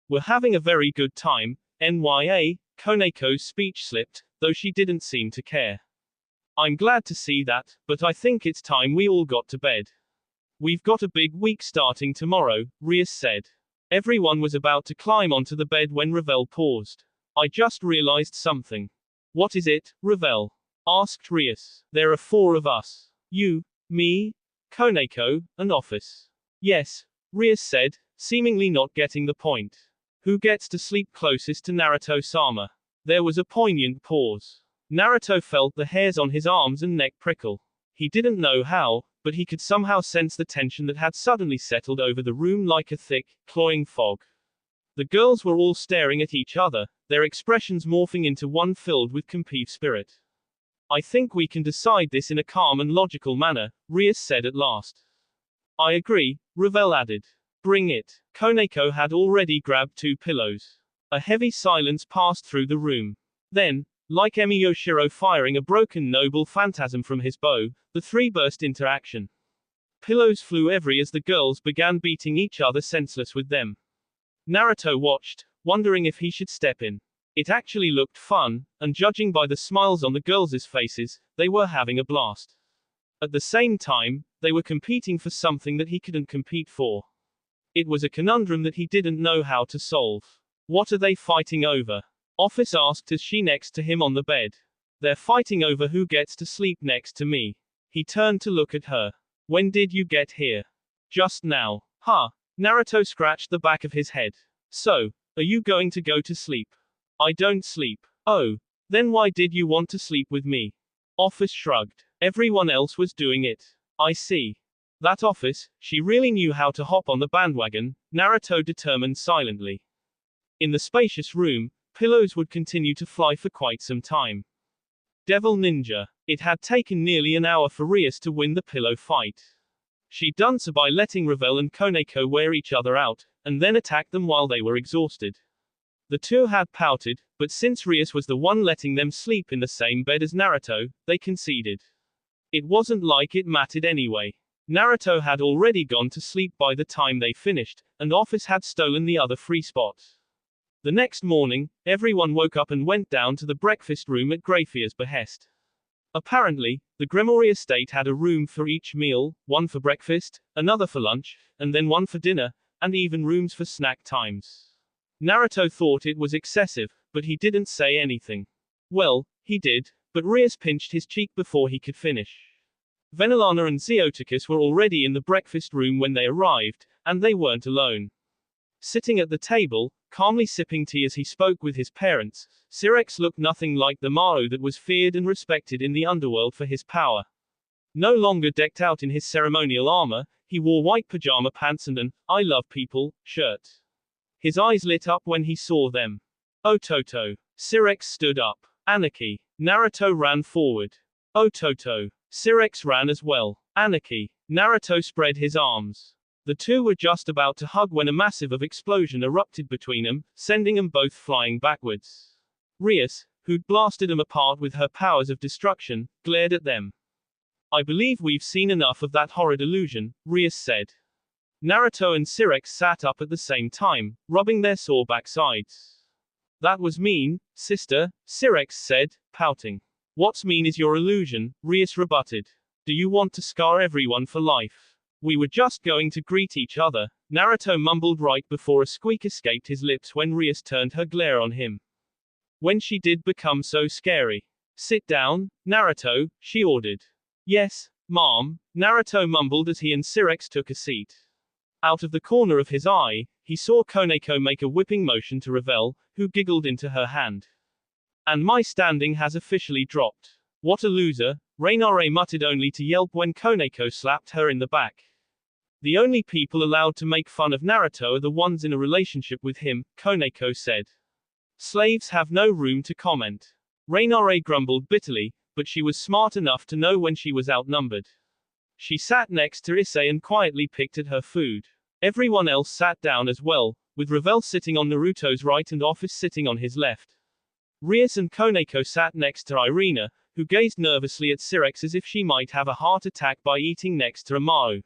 We're having a very good time, Nya, Koneko's speech slipped, though she didn't seem to care. I'm glad to see that, but I think it's time we all got to bed. We've got a big week starting tomorrow, Rias said. Everyone was about to climb onto the bed when Revel paused. I just realized something. What is it, Revel? Asked Rias. There are 4 of us. You, me, Koneko, and Office. Yes, Rias said, seemingly not getting the point. Who gets to sleep closest to Naruto-sama? There was a poignant pause. Naruto felt the hairs on his arms and neck prickle. He didn't know how, but he could somehow sense the tension that had suddenly settled over the room like a thick, cloying fog. The girls were all staring at each other, their expressions morphing into one filled with competitive spirit. I think we can decide this in a calm and logical manner, Rias said at last. I agree, Revel added. Bring it. Koneko had already grabbed 2 pillows. A heavy silence passed through the room. Then, like Emi Yoshiro firing a broken noble phantasm from his bow, the 3 burst into action. Pillows flew everywhere as the girls began beating each other senseless with them. Naruto watched, wondering if he should step in. It actually looked fun, and judging by the smiles on the girls' faces, they were having a blast. At the same time, they were competing for something that he couldn't compete for. It was a conundrum that he didn't know how to solve. What are they fighting over? Office asked as she next to him on the bed. They're fighting over who gets to sleep next to me. He turned to look at her. When did you get here? Just now. Huh. Naruto scratched the back of his head. So, are you going to go to sleep? I don't sleep. Oh. Then why did you want to sleep with me? Office shrugged. Everyone else was doing it. I see. That Office, she really knew how to hop on the bandwagon, Naruto determined silently. In the spacious room, pillows would continue to fly for quite some time. Devil Ninja. It had taken nearly an hour for Rias to win the pillow fight. She'd done so by letting Revel and Koneko wear each other out, and then attack them while they were exhausted. The 2 had pouted, but since Rias was the one letting them sleep in the same bed as Naruto, they conceded. It wasn't like it mattered anyway. Naruto had already gone to sleep by the time they finished, and Office had stolen the other free spot. The next morning, everyone woke up and went down to the breakfast room at Grafier's behest. Apparently, the Gremory estate had a room for each meal, one for breakfast, another for lunch, and then one for dinner, and even rooms for snack times. Naruto thought it was excessive, but he didn't say anything. Well, he did, But Rias pinched his cheek before he could finish. Venelana and Zeoticus were already in the breakfast room when they arrived, and they weren't alone. Sitting at the table, calmly sipping tea as he spoke with his parents, Syrex looked nothing like the Mao that was feared and respected in the underworld for his power. No longer decked out in his ceremonial armor, he wore white pajama pants and an "I love people" shirt. His eyes lit up when he saw them. Ototo. Syrex stood up. Anarchy. Naruto ran forward. Ototo. Syrex ran as well. Anarchy. Naruto spread his arms. The two were just about to hug when a massive explosion erupted between them, sending them both flying backwards. Rias, who'd blasted them apart with her powers of destruction, glared at them. "I believe we've seen enough of that horrid illusion," Rias said. Naruto and Syrex sat up at the same time, rubbing their sore backsides. "That was mean, sister," Syrex said, pouting. "What's mean is your illusion," Rias rebutted. "Do you want to scar everyone for life?" "We were just going to greet each other," Naruto mumbled right before a squeak escaped his lips when Rias turned her glare on him. When she did become so scary. "Sit down, Naruto," she ordered. "Yes, ma'am," Naruto mumbled as he and Syrex took a seat. Out of the corner of his eye, he saw Koneko make a whipping motion to Revel, who giggled into her hand. "And my standing has officially dropped. What a loser," Rainare muttered only to yelp when Koneko slapped her in the back. "The only people allowed to make fun of Naruto are the ones in a relationship with him," Koneko said. "Slaves have no room to comment." Rainare grumbled bitterly, but she was smart enough to know when she was outnumbered. She sat next to Issei and quietly picked at her food. Everyone else sat down as well, with Revel sitting on Naruto's right and Office sitting on his left. Rias and Koneko sat next to Irina, who gazed nervously at Syrex as if she might have a heart attack by eating next to a Mao.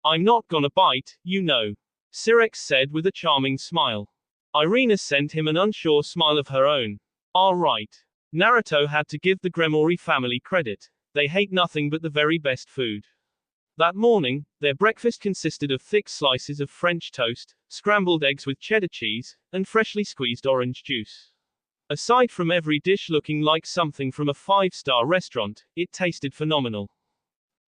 "I'm not gonna bite, you know," Syrex said with a charming smile. Irina sent him an unsure smile of her own. "All right." Naruto had to give the Gremori family credit. They hate nothing but the very best food. That morning, their breakfast consisted of thick slices of French toast, scrambled eggs with cheddar cheese, and freshly squeezed orange juice. Aside from every dish looking like something from a five-star restaurant, it tasted phenomenal.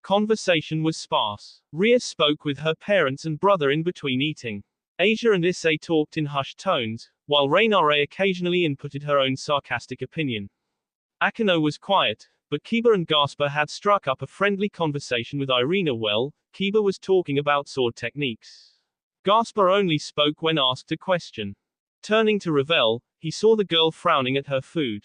Conversation was sparse. Rias spoke with her parents and brother in between eating. Asia and Issei talked in hushed tones, while Rainare occasionally inputted her own sarcastic opinion. Akano was quiet, but Kiba and Gasper had struck up a friendly conversation with Irina. Well, Kiba was talking about sword techniques. Gasper only spoke when asked a question. Turning to Revel, he saw the girl frowning at her food.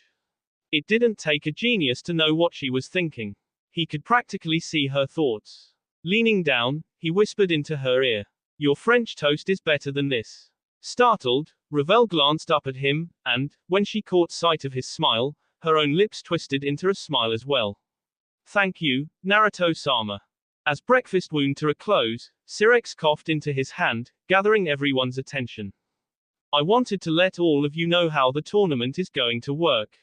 It didn't take a genius to know what she was thinking. He could practically see her thoughts. Leaning down, he whispered into her ear. "Your French toast is better than this." Startled, Revel glanced up at him, and, when she caught sight of his smile, her own lips twisted into a smile as well. "Thank you, Naruto-sama." As breakfast wound to a close, Syrex coughed into his hand, gathering everyone's attention. "I wanted to let all of you know how the tournament is going to work.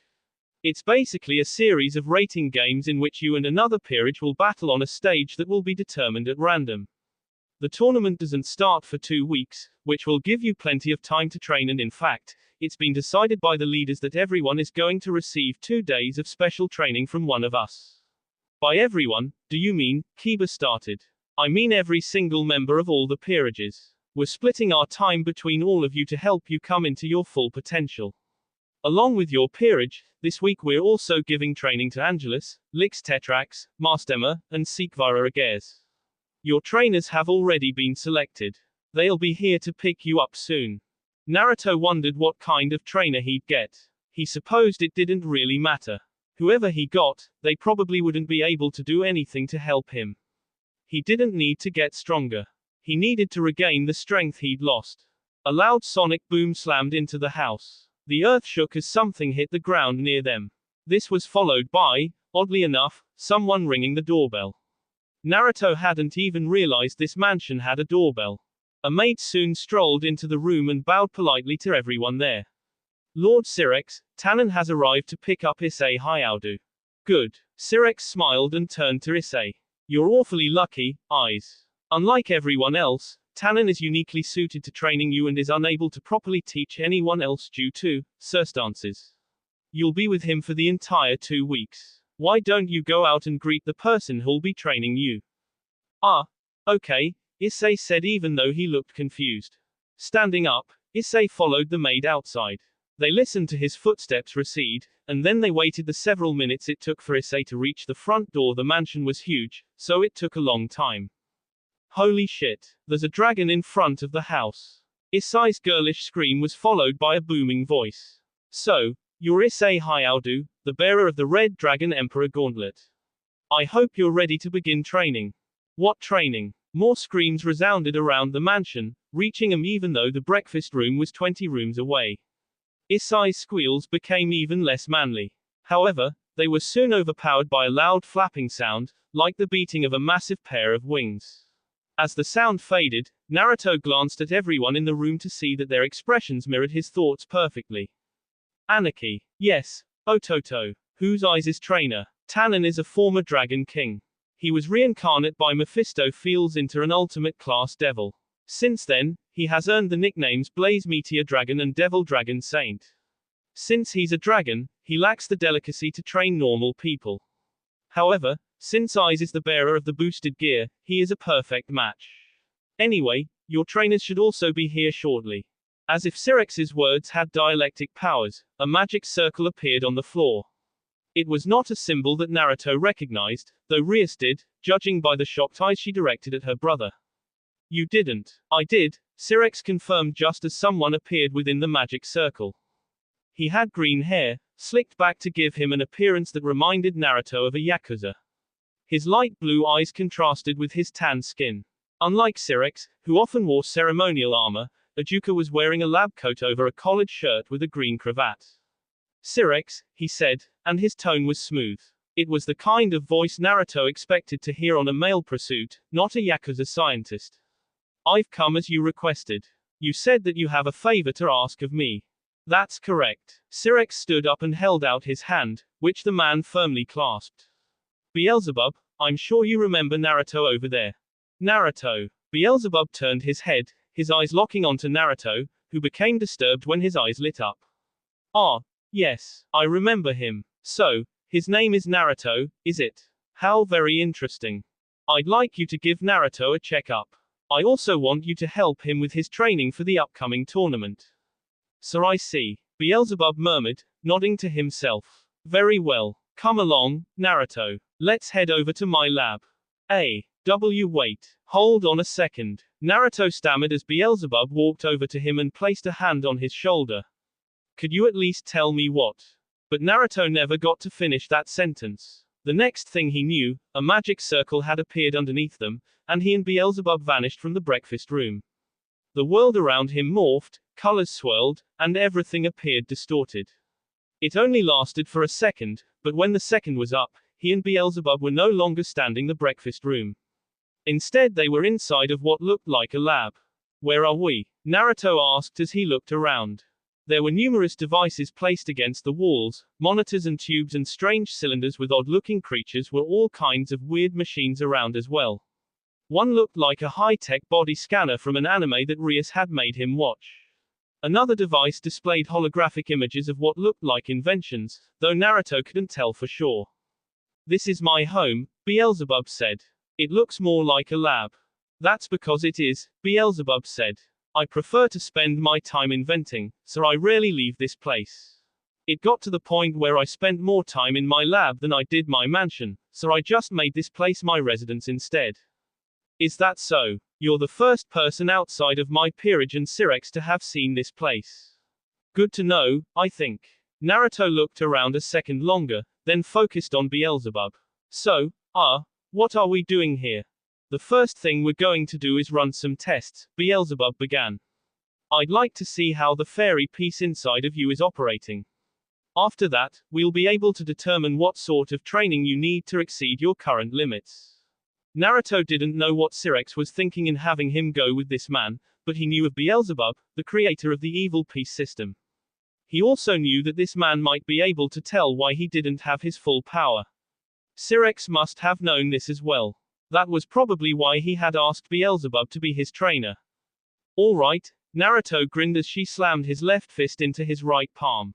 It's basically a series of rating games in which you and another peerage will battle on a stage that will be determined at random. The tournament doesn't start for 2 weeks, which will give you plenty of time to train, and in fact, it's been decided by the leaders that everyone is going to receive 2 days of special training from one of us." "By everyone, do you mean?" Kiba started. "I mean every single member of all the peerages. We're splitting our time between all of you to help you come into your full potential. Along with your peerage, this week we're also giving training to Angelus, Lix Tetrax, Mastema, and Sikvara Agues. Your trainers have already been selected. They'll be here to pick you up soon." Naruto wondered what kind of trainer he'd get. He supposed it didn't really matter. Whoever he got, they probably wouldn't be able to do anything to help him. He didn't need to get stronger. He needed to regain the strength he'd lost. A loud sonic boom slammed into the house. The earth shook as something hit the ground near them. This was followed by, oddly enough, someone ringing the doorbell. Naruto hadn't even realized this mansion had a doorbell. A maid soon strolled into the room and bowed politely to everyone there. "Lord Syrex, Tannen has arrived to pick up Issei Hyaudu." "Good." Syrex smiled and turned to Issei. "You're awfully lucky, Eyes. Unlike everyone else, Tannen is uniquely suited to training you and is unable to properly teach anyone else due to circumstances. You'll be with him for the entire 2 weeks. Why don't you go out and greet the person who'll be training you? Ah, okay, Issei said even though he looked confused. Standing up, Issei followed the maid outside. They listened to his footsteps recede, and then they waited the several minutes it took for Issei to reach the front door. The mansion was huge, so it took a long time. Holy shit, there's a dragon in front of the house. Issei's girlish scream was followed by a booming voice. So, you're Issei Hayaudu, the bearer of the Red Dragon Emperor Gauntlet. I hope you're ready to begin training. What training? More screams resounded around the mansion, reaching him even though the breakfast room was 20 rooms away. Issei's squeals became even less manly. However, they were soon overpowered by a loud flapping sound, like the beating of a massive pair of wings. As the sound faded, Naruto glanced at everyone in the room to see that their expressions mirrored his thoughts perfectly. Anarchy. Yes, Ototo. Whose eyes is trainer? Tannen is a former Dragon King. He was reincarnated by Mephisto Fields into an ultimate class devil. Since then, he has earned the nicknames Blaze Meteor Dragon and Devil Dragon Saint. Since he's a dragon, he lacks the delicacy to train normal people. However, since Eyes is the bearer of the boosted gear, he is a perfect match. Anyway, your trainers should also be here shortly. As if Syrex's words had dialectic powers, a magic circle appeared on the floor. It was not a symbol that Naruto recognized, though Rias did, judging by the shocked eyes she directed at her brother. You didn't. I did, Syrex confirmed just as someone appeared within the magic circle. He had green hair, slicked back to give him an appearance that reminded Naruto of a Yakuza. His light blue eyes contrasted with his tan skin. Unlike Syrex, who often wore ceremonial armor, Ajuka was wearing a lab coat over a collared shirt with a green cravat. Syrex, he said, and his tone was smooth. It was the kind of voice Naruto expected to hear on a male pursuit, not a Yakuza scientist. I've come as you requested. You said that you have a favor to ask of me. That's correct. Syrex stood up and held out his hand, which the man firmly clasped. Beelzebub, I'm sure you remember Naruto over there. Naruto. Beelzebub turned his head, his eyes locking onto Naruto, who became disturbed when his eyes lit up. Ah, yes, I remember him. So, his name is Naruto, is it? How very interesting. I'd like you to give Naruto a checkup. I also want you to help him with his training for the upcoming tournament. So I see. Beelzebub murmured, nodding to himself. Very well. Come along, Naruto. Let's head over to my lab. Wait. Hold on a second. Naruto stammered as Beelzebub walked over to him and placed a hand on his shoulder. Could you at least tell me what? But Naruto never got to finish that sentence. The next thing he knew, a magic circle had appeared underneath them, and he and Beelzebub vanished from the breakfast room. The world around him morphed, colors swirled, and everything appeared distorted. It only lasted for a second, but when the second was up, he and Beelzebub were no longer standing the breakfast room. Instead they were inside of what looked like a lab. Where are we? Naruto asked as he looked around. There were numerous devices placed against the walls, monitors and tubes and strange cylinders with odd-looking creatures were all kinds of weird machines around as well. One looked like a high-tech body scanner from an anime that Rias had made him watch. Another device displayed holographic images of what looked like inventions, though Naruto couldn't tell for sure. This is my home, Beelzebub said. It looks more like a lab. That's because it is, Beelzebub said. I prefer to spend my time inventing, so I rarely leave this place. It got to the point where I spent more time in my lab than I did my mansion, so I just made this place my residence instead. Is that so? You're the first person outside of my peerage and Syrex to have seen this place. Good to know, I think. Naruto looked around a second longer, then focused on Beelzebub. So, what are we doing here? The first thing we're going to do is run some tests, Beelzebub began. I'd like to see how the fairy piece inside of you is operating. After that, we'll be able to determine what sort of training you need to exceed your current limits. Naruto didn't know what Syrex was thinking in having him go with this man, but he knew of Beelzebub, the creator of the evil piece system. He also knew that this man might be able to tell why he didn't have his full power. Syrex must have known this as well. That was probably why he had asked Beelzebub to be his trainer. All right, Naruto grinned as she slammed his left fist into his right palm.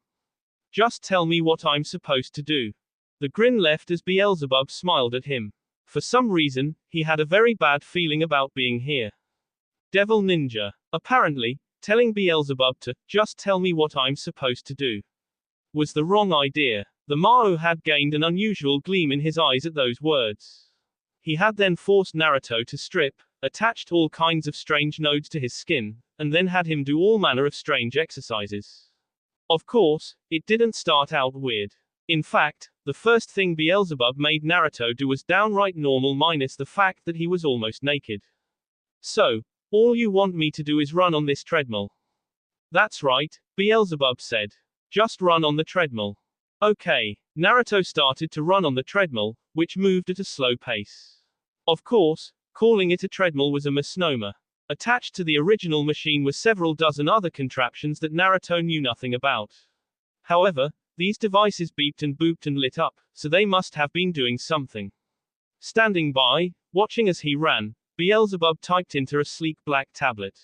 Just tell me what I'm supposed to do. The grin left as Beelzebub smiled at him. For some reason, he had a very bad feeling about being here. Devil Ninja. Apparently, telling Beelzebub to, just tell me what I'm supposed to do, was the wrong idea. The Mao had gained an unusual gleam in his eyes at those words. He had then forced Naruto to strip, attached all kinds of strange nodes to his skin, and then had him do all manner of strange exercises. Of course, it didn't start out weird. In fact, the first thing Beelzebub made Naruto do was downright normal minus the fact that he was almost naked. So, all you want me to do is run on this treadmill? That's right, Beelzebub said. Just run on the treadmill. Okay. Naruto started to run on the treadmill, which moved at a slow pace. Of course, calling it a treadmill was a misnomer. Attached to the original machine were several dozen other contraptions that Naruto knew nothing about. However, these devices beeped and booped and lit up, so they must have been doing something. Standing by, watching as he ran, Beelzebub typed into a sleek black tablet.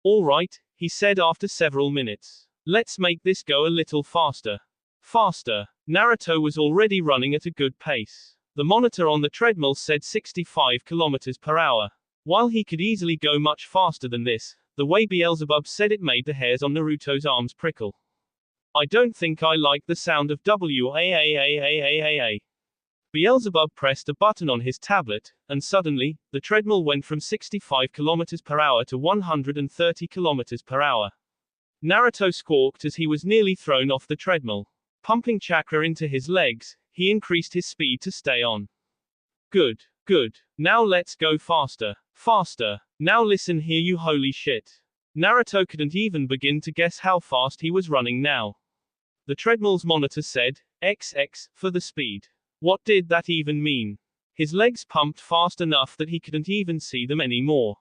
All right, he said after several minutes. Let's make this go a little faster. Faster. Naruto was already running at a good pace. The monitor on the treadmill said 65 kilometers per hour. While he could easily go much faster than this, the way Beelzebub said it made the hairs on Naruto's arms prickle. I don't think I like the sound of WAAAAAAA. Beelzebub pressed a button on his tablet, and suddenly, the treadmill went from 65 kilometers per hour to 130 kilometers per hour. Naruto squawked as he was nearly thrown off the treadmill. Pumping chakra into his legs, he increased his speed to stay on. Good. Good. Now let's go faster. Faster. Now listen here, you holy shit. Naruto couldn't even begin to guess how fast he was running now. The treadmill's monitor said, XX, for the speed. What did that even mean? His legs pumped fast enough that he couldn't even see them anymore.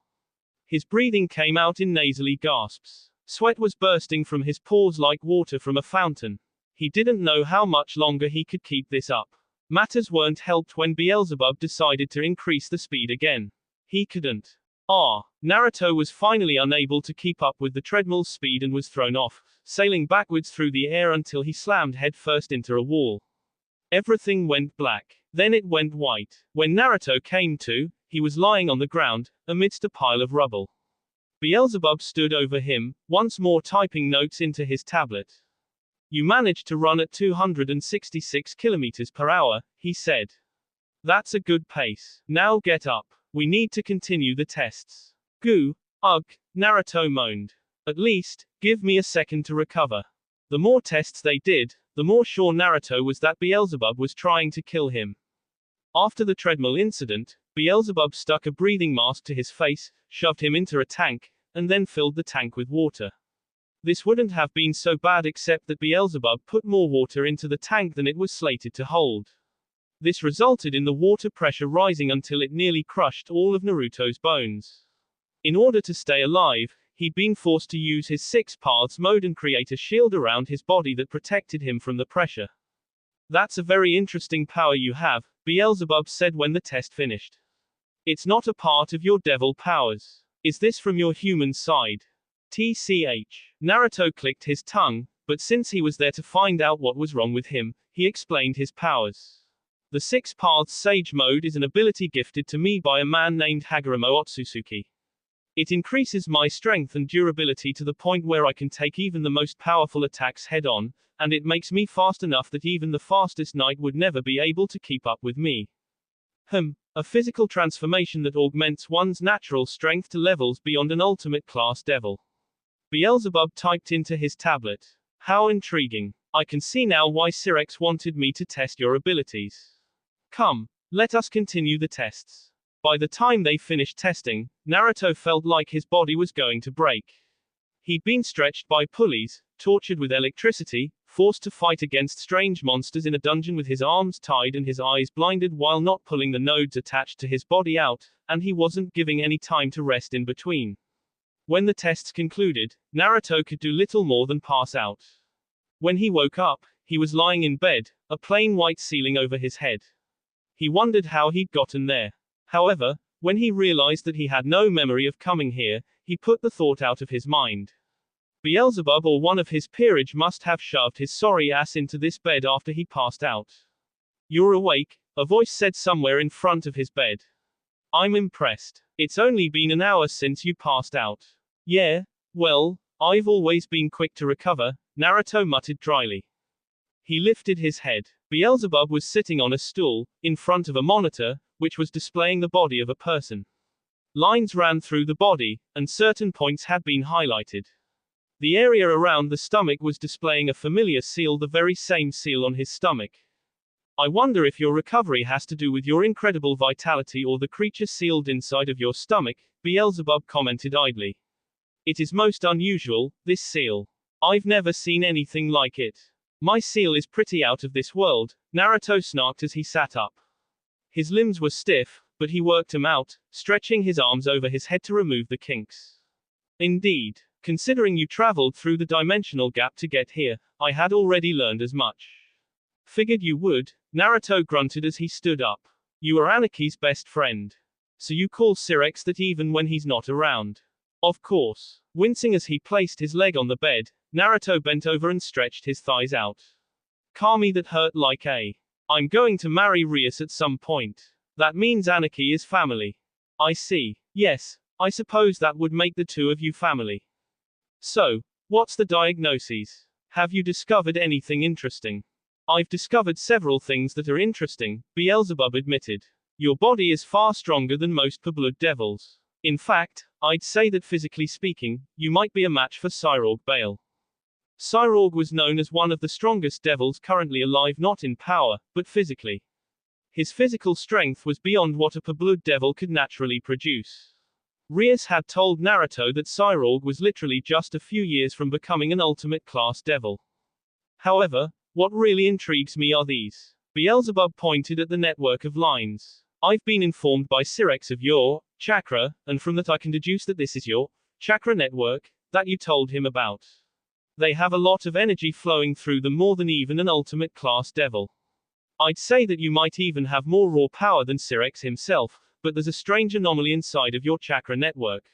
His breathing came out in nasally gasps. Sweat was bursting from his pores like water from a fountain. He didn't know how much longer he could keep this up. Matters weren't helped when Beelzebub decided to increase the speed again. He couldn't. Naruto was finally unable to keep up with the treadmill's speed and was thrown off, sailing backwards through the air until he slammed headfirst into a wall. Everything went black. Then it went white. When Naruto came to, he was lying on the ground, amidst a pile of rubble. Beelzebub stood over him, once more typing notes into his tablet. You managed to run at 266 kilometers per hour, he said. That's a good pace. Now get up. We need to continue the tests. Goo. Ugh, Naruto moaned. At least, give me a second to recover. The more tests they did, the more sure Naruto was that Beelzebub was trying to kill him. After the treadmill incident, Beelzebub stuck a breathing mask to his face, shoved him into a tank, and then filled the tank with water. This wouldn't have been so bad except that Beelzebub put more water into the tank than it was slated to hold. This resulted in the water pressure rising until it nearly crushed all of Naruto's bones. In order to stay alive, he'd been forced to use his 6 paths mode and create a shield around his body that protected him from the pressure. That's a very interesting power you have, Beelzebub said when the test finished. It's not a part of your devil powers. Is this from your human side? TCH. Naruto clicked his tongue, but since he was there to find out what was wrong with him, he explained his powers. The 6 Paths Sage mode is an ability gifted to me by a man named Hagoromo Otsutsuki. It increases my strength and durability to the point where I can take even the most powerful attacks head-on, and it makes me fast enough that even the fastest knight would never be able to keep up with me. A physical transformation that augments one's natural strength to levels beyond an ultimate class devil. Beelzebub typed into his tablet. How intriguing. I can see now why Sirex wanted me to test your abilities. Come, let us continue the tests. By the time they finished testing, Naruto felt like his body was going to break. He'd been stretched by pulleys, tortured with electricity, forced to fight against strange monsters in a dungeon with his arms tied and his eyes blinded while not pulling the nodes attached to his body out, and he wasn't giving any time to rest in between. When the tests concluded, Naruto could do little more than pass out. When he woke up, he was lying in bed, a plain white ceiling over his head. He wondered how he'd gotten there. However, when he realized that he had no memory of coming here, he put the thought out of his mind. Beelzebub or one of his peerage must have shoved his sorry ass into this bed after he passed out. You're awake, a voice said somewhere in front of his bed. I'm impressed. It's only been an hour since you passed out. Yeah, well, I've always been quick to recover, Naruto muttered dryly. He lifted his head. Beelzebub was sitting on a stool, in front of a monitor, which was displaying the body of a person. Lines ran through the body, and certain points had been highlighted. The area around the stomach was displaying a familiar seal, the very same seal on his stomach. I wonder if your recovery has to do with your incredible vitality or the creature sealed inside of your stomach, Beelzebub commented idly. It is most unusual, this seal. I've never seen anything like it. My seal is pretty out of this world, Naruto snarked as he sat up. His limbs were stiff, but he worked them out, stretching his arms over his head to remove the kinks. Indeed, considering you traveled through the dimensional gap to get here, I had already learned as much. Figured you would, Naruto grunted as he stood up. You are Anaki's best friend. So you call Syrex that even when he's not around? Of course. Wincing as he placed his leg on the bed, Naruto bent over and stretched his thighs out. Kami that hurt like a. I'm going to marry Rias at some point. That means Anaki is family. I see. Yes, I suppose that would make the two of you family. So, what's the diagnosis? Have you discovered anything interesting? I've discovered several things that are interesting, Beelzebub admitted. Your body is far stronger than most pure-blood devils. In fact, I'd say that physically speaking, you might be a match for Cyrorg Bale. Cyrorg was known as one of the strongest devils currently alive, not in power, but physically. His physical strength was beyond what a pure-blood devil could naturally produce. Rias had told Naruto that Cyrorg was literally just a few years from becoming an ultimate class devil. However, what really intrigues me are these. Beelzebub pointed at the network of lines. I've been informed by Syrex of your chakra, and from that I can deduce that this is your chakra network that you told him about. They have a lot of energy flowing through them, more than even an ultimate class devil. I'd say that you might even have more raw power than Syrex himself, but there's a strange anomaly inside of your chakra network.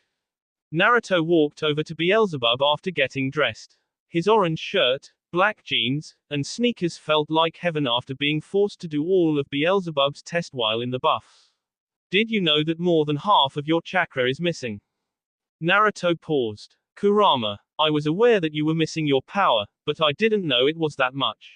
Naruto walked over to Beelzebub after getting dressed. His orange shirt, black jeans, and sneakers felt like heaven after being forced to do all of Beelzebub's test while in the buff. Did you know that more than half of your chakra is missing? Naruto paused. Kurama, I was aware that you were missing your power, but I didn't know it was that much.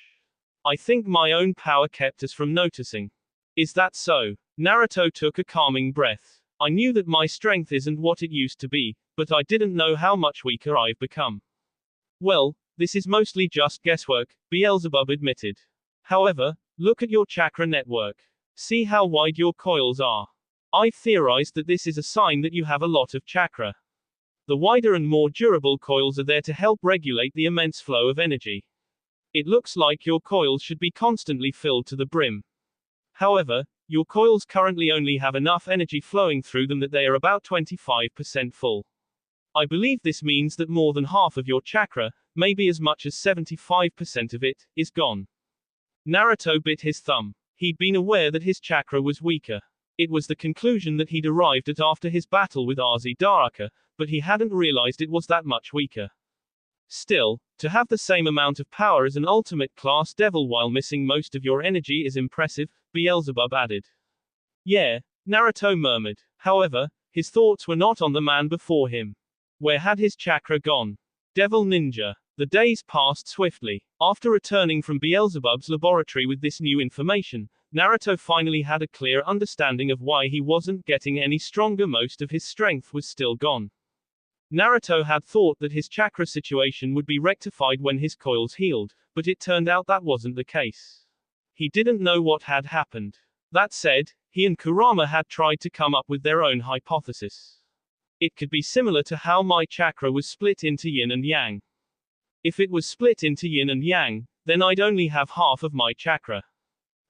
I think my own power kept us from noticing. Is that so? Naruto took a calming breath. I knew that my strength isn't what it used to be, but I didn't know how much weaker I've become. Well, this is mostly just guesswork, Beelzebub admitted. However, look at your chakra network. See how wide your coils are. I've theorized that this is a sign that you have a lot of chakra. The wider and more durable coils are there to help regulate the immense flow of energy. It looks like your coils should be constantly filled to the brim. However, your coils currently only have enough energy flowing through them that they are about 25% full. I believe this means that more than half of your chakra, maybe as much as 75% of it, is gone. Naruto bit his thumb. He'd been aware that his chakra was weaker. It was the conclusion that he'd arrived at after his battle with Daraka, but he hadn't realized it was that much weaker. Still, to have the same amount of power as an ultimate class devil while missing most of your energy is impressive, Beelzebub added. Yeah, Naruto murmured. However, his thoughts were not on the man before him. Where had his chakra gone? Devil Ninja. The days passed swiftly. After returning from Beelzebub's laboratory with this new information, Naruto finally had a clear understanding of why he wasn't getting any stronger. Most of his strength was still gone. Naruto had thought that his chakra situation would be rectified when his coils healed, but it turned out that wasn't the case. He didn't know what had happened. That said, he and Kurama had tried to come up with their own hypothesis. It could be similar to how my chakra was split into yin and yang. If it was split into yin and yang, then I'd only have half of my chakra.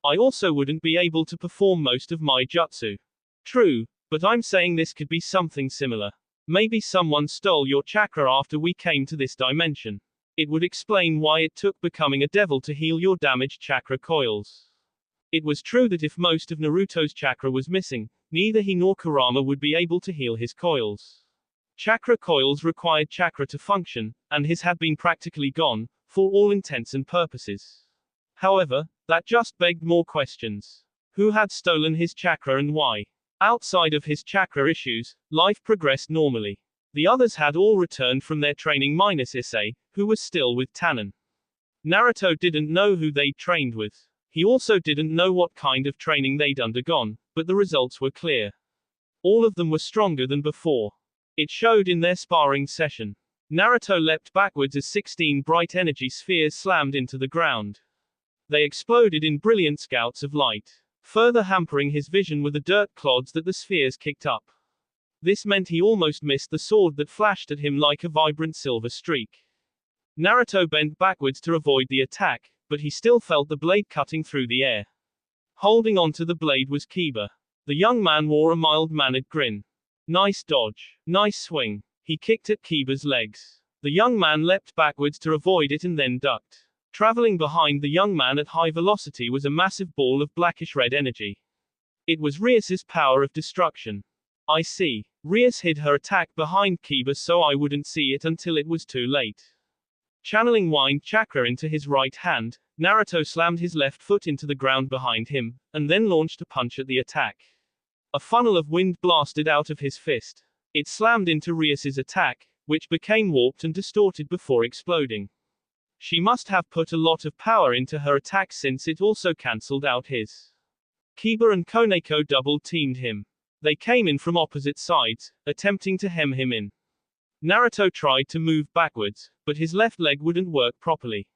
I also wouldn't be able to perform most of my jutsu. True, but I'm saying this could be something similar. Maybe someone stole your chakra after we came to this dimension. It would explain why it took becoming a devil to heal your damaged chakra coils. It was true that if most of Naruto's chakra was missing, neither he nor Kurama would be able to heal his coils. Chakra coils required chakra to function, and his had been practically gone, for all intents and purposes. However, that just begged more questions. Who had stolen his chakra and why? Outside of his chakra issues, life progressed normally. The others had all returned from their training minus Issei, who was still with Tannen. Naruto didn't know who they'd trained with. He also didn't know what kind of training they'd undergone, but the results were clear. All of them were stronger than before. It showed in their sparring session. Naruto leapt backwards as 16 bright energy spheres slammed into the ground. They exploded in brilliant scouts of light, further hampering his vision with the dirt clods that the spheres kicked up. This meant he almost missed the sword that flashed at him like a vibrant silver streak. Naruto bent backwards to avoid the attack, but he still felt the blade cutting through the air. Holding onto the blade was Kiba. The young man wore a mild-mannered grin. Nice dodge. Nice swing. He kicked at Kiba's legs. The young man leapt backwards to avoid it and then ducked. Traveling behind the young man at high velocity was a massive ball of blackish-red energy. It was Rias's power of destruction. I see. Rias hid her attack behind Kiba so I wouldn't see it until it was too late. Channeling wind chakra into his right hand, Naruto slammed his left foot into the ground behind him, and then launched a punch at the attack. A funnel of wind blasted out of his fist. It slammed into Rias's attack, which became warped and distorted before exploding. She must have put a lot of power into her attack since it also cancelled out his. Kiba and Koneko double-teamed him. They came in from opposite sides, attempting to hem him in. Naruto tried to move backwards, but his left leg wouldn't work properly.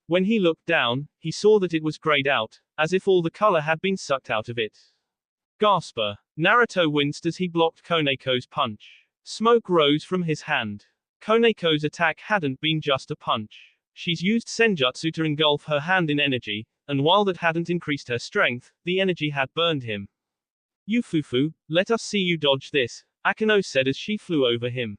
When he looked down, he saw that it was grayed out, as if all the color had been sucked out of it. Gasper. Naruto winced as he blocked Koneko's punch. Smoke rose from his hand. Koneko's attack hadn't been just a punch. She's used senjutsu to engulf her hand in energy, and while that hadn't increased her strength, the energy had burned him. Yufufu, let us see you dodge this, Akeno said as she flew over him.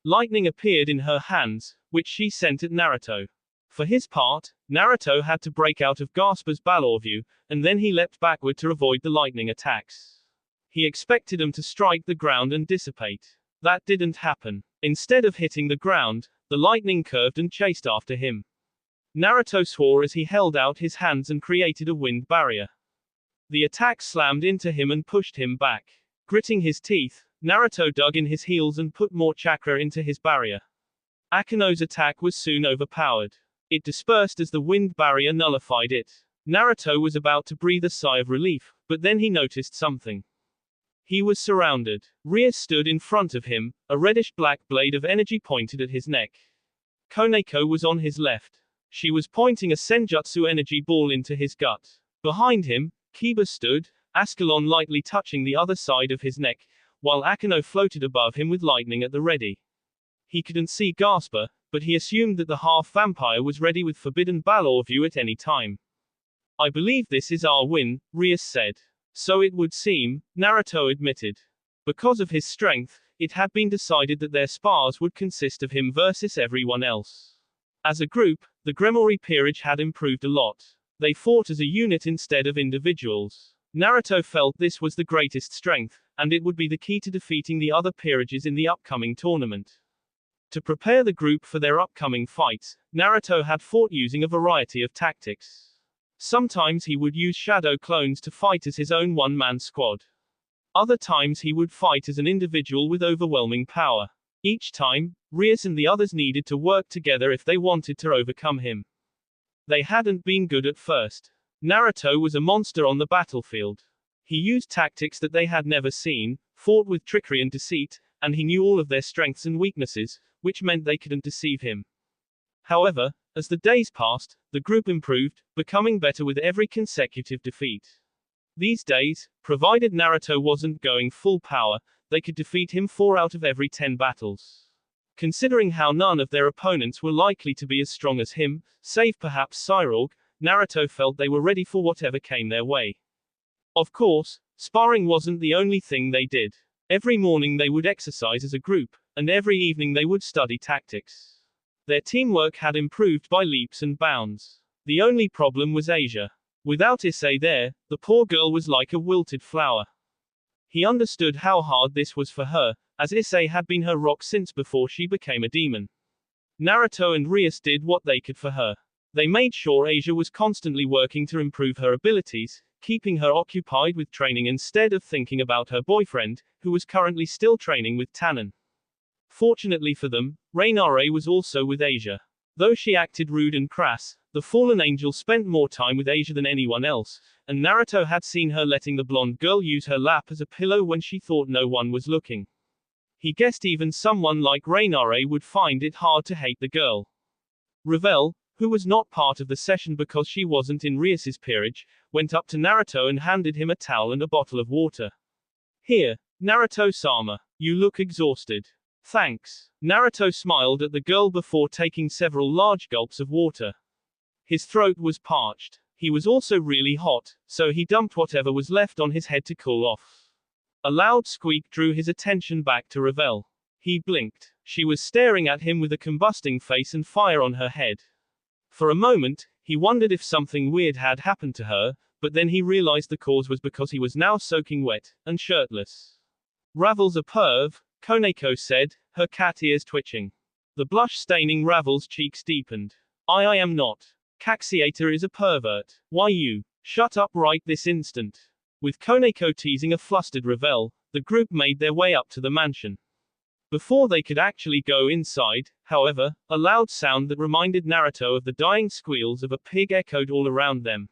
Lightning appeared in her hands, which she sent at Naruto. For his part, Naruto had to break out of Gasper's Balor view, and then he leapt backward to avoid the lightning attacks. He expected them to strike the ground and dissipate. That didn't happen. Instead of hitting the ground, the lightning curved and chased after him. Naruto swore as he held out his hands and created a wind barrier. The attack slammed into him and pushed him back. Gritting his teeth, Naruto dug in his heels and put more chakra into his barrier. Akeno's attack was soon overpowered. It dispersed as the wind barrier nullified it. Naruto was about to breathe a sigh of relief, but then he noticed something. He was surrounded. Rias stood in front of him, a reddish-black blade of energy pointed at his neck. Koneko was on his left. She was pointing a senjutsu energy ball into his gut. Behind him, Kiba stood, Ascalon lightly touching the other side of his neck, while Akeno floated above him with lightning at the ready. He couldn't see Gasper, but he assumed that the half-vampire was ready with Forbidden Balor view at any time. I believe this is our win, Rias said. So it would seem, Naruto admitted. Because of his strength, it had been decided that their spars would consist of him versus everyone else. As a group, the Gremory peerage had improved a lot. They fought as a unit instead of individuals. Naruto felt this was the greatest strength, and it would be the key to defeating the other peerages in the upcoming tournament. To prepare the group for their upcoming fights, Naruto had fought using a variety of tactics. Sometimes he would use shadow clones to fight as his own one-man squad. Other times he would fight as an individual with overwhelming power. Each time, Rias and the others needed to work together if they wanted to overcome him. They hadn't been good at first. Naruto was a monster on the battlefield. He used tactics that they had never seen, fought with trickery and deceit, and he knew all of their strengths and weaknesses, which meant they couldn't deceive him. However, as the days passed, the group improved, becoming better with every consecutive defeat. These days, provided Naruto wasn't going full power, they could defeat him 4 out of every 10 battles. Considering how none of their opponents were likely to be as strong as him, save perhaps Cyborg, Naruto felt they were ready for whatever came their way. Of course, sparring wasn't the only thing they did. Every morning they would exercise as a group, and every evening they would study tactics. Their teamwork had improved by leaps and bounds. The only problem was Asia. Without Issei there, the poor girl was like a wilted flower. He understood how hard this was for her, as Issei had been her rock since before she became a demon. Naruto and Rias did what they could for her. They made sure Asia was constantly working to improve her abilities, keeping her occupied with training instead of thinking about her boyfriend, who was currently still training with Tannen. Fortunately for them, Rainare was also with Asia. Though she acted rude and crass, the fallen angel spent more time with Asia than anyone else, and Naruto had seen her letting the blonde girl use her lap as a pillow when she thought no one was looking. He guessed even someone like Rainare would find it hard to hate the girl. Revel, who was not part of the session because she wasn't in Rias's peerage, went up to Naruto and handed him a towel and a bottle of water. Here, Naruto-sama, you look exhausted. Thanks. Naruto smiled at the girl before taking several large gulps of water. His throat was parched. He was also really hot, so he dumped whatever was left on his head to cool off. A loud squeak drew his attention back to Revel. He blinked. She was staring at him with a combusting face and fire on her head. For a moment, he wondered if something weird had happened to her, but then he realized the cause was because he was now soaking wet, and shirtless. Ravel's a perv, Koneko said, her cat ears twitching. The blush staining Ravel's cheeks deepened. I am not. Caxiator is a pervert. Why you? Shut up right this instant. With Koneko teasing a flustered Revel, the group made their way up to the mansion. Before they could actually go inside, however, a loud sound that reminded Naruto of the dying squeals of a pig echoed all around them.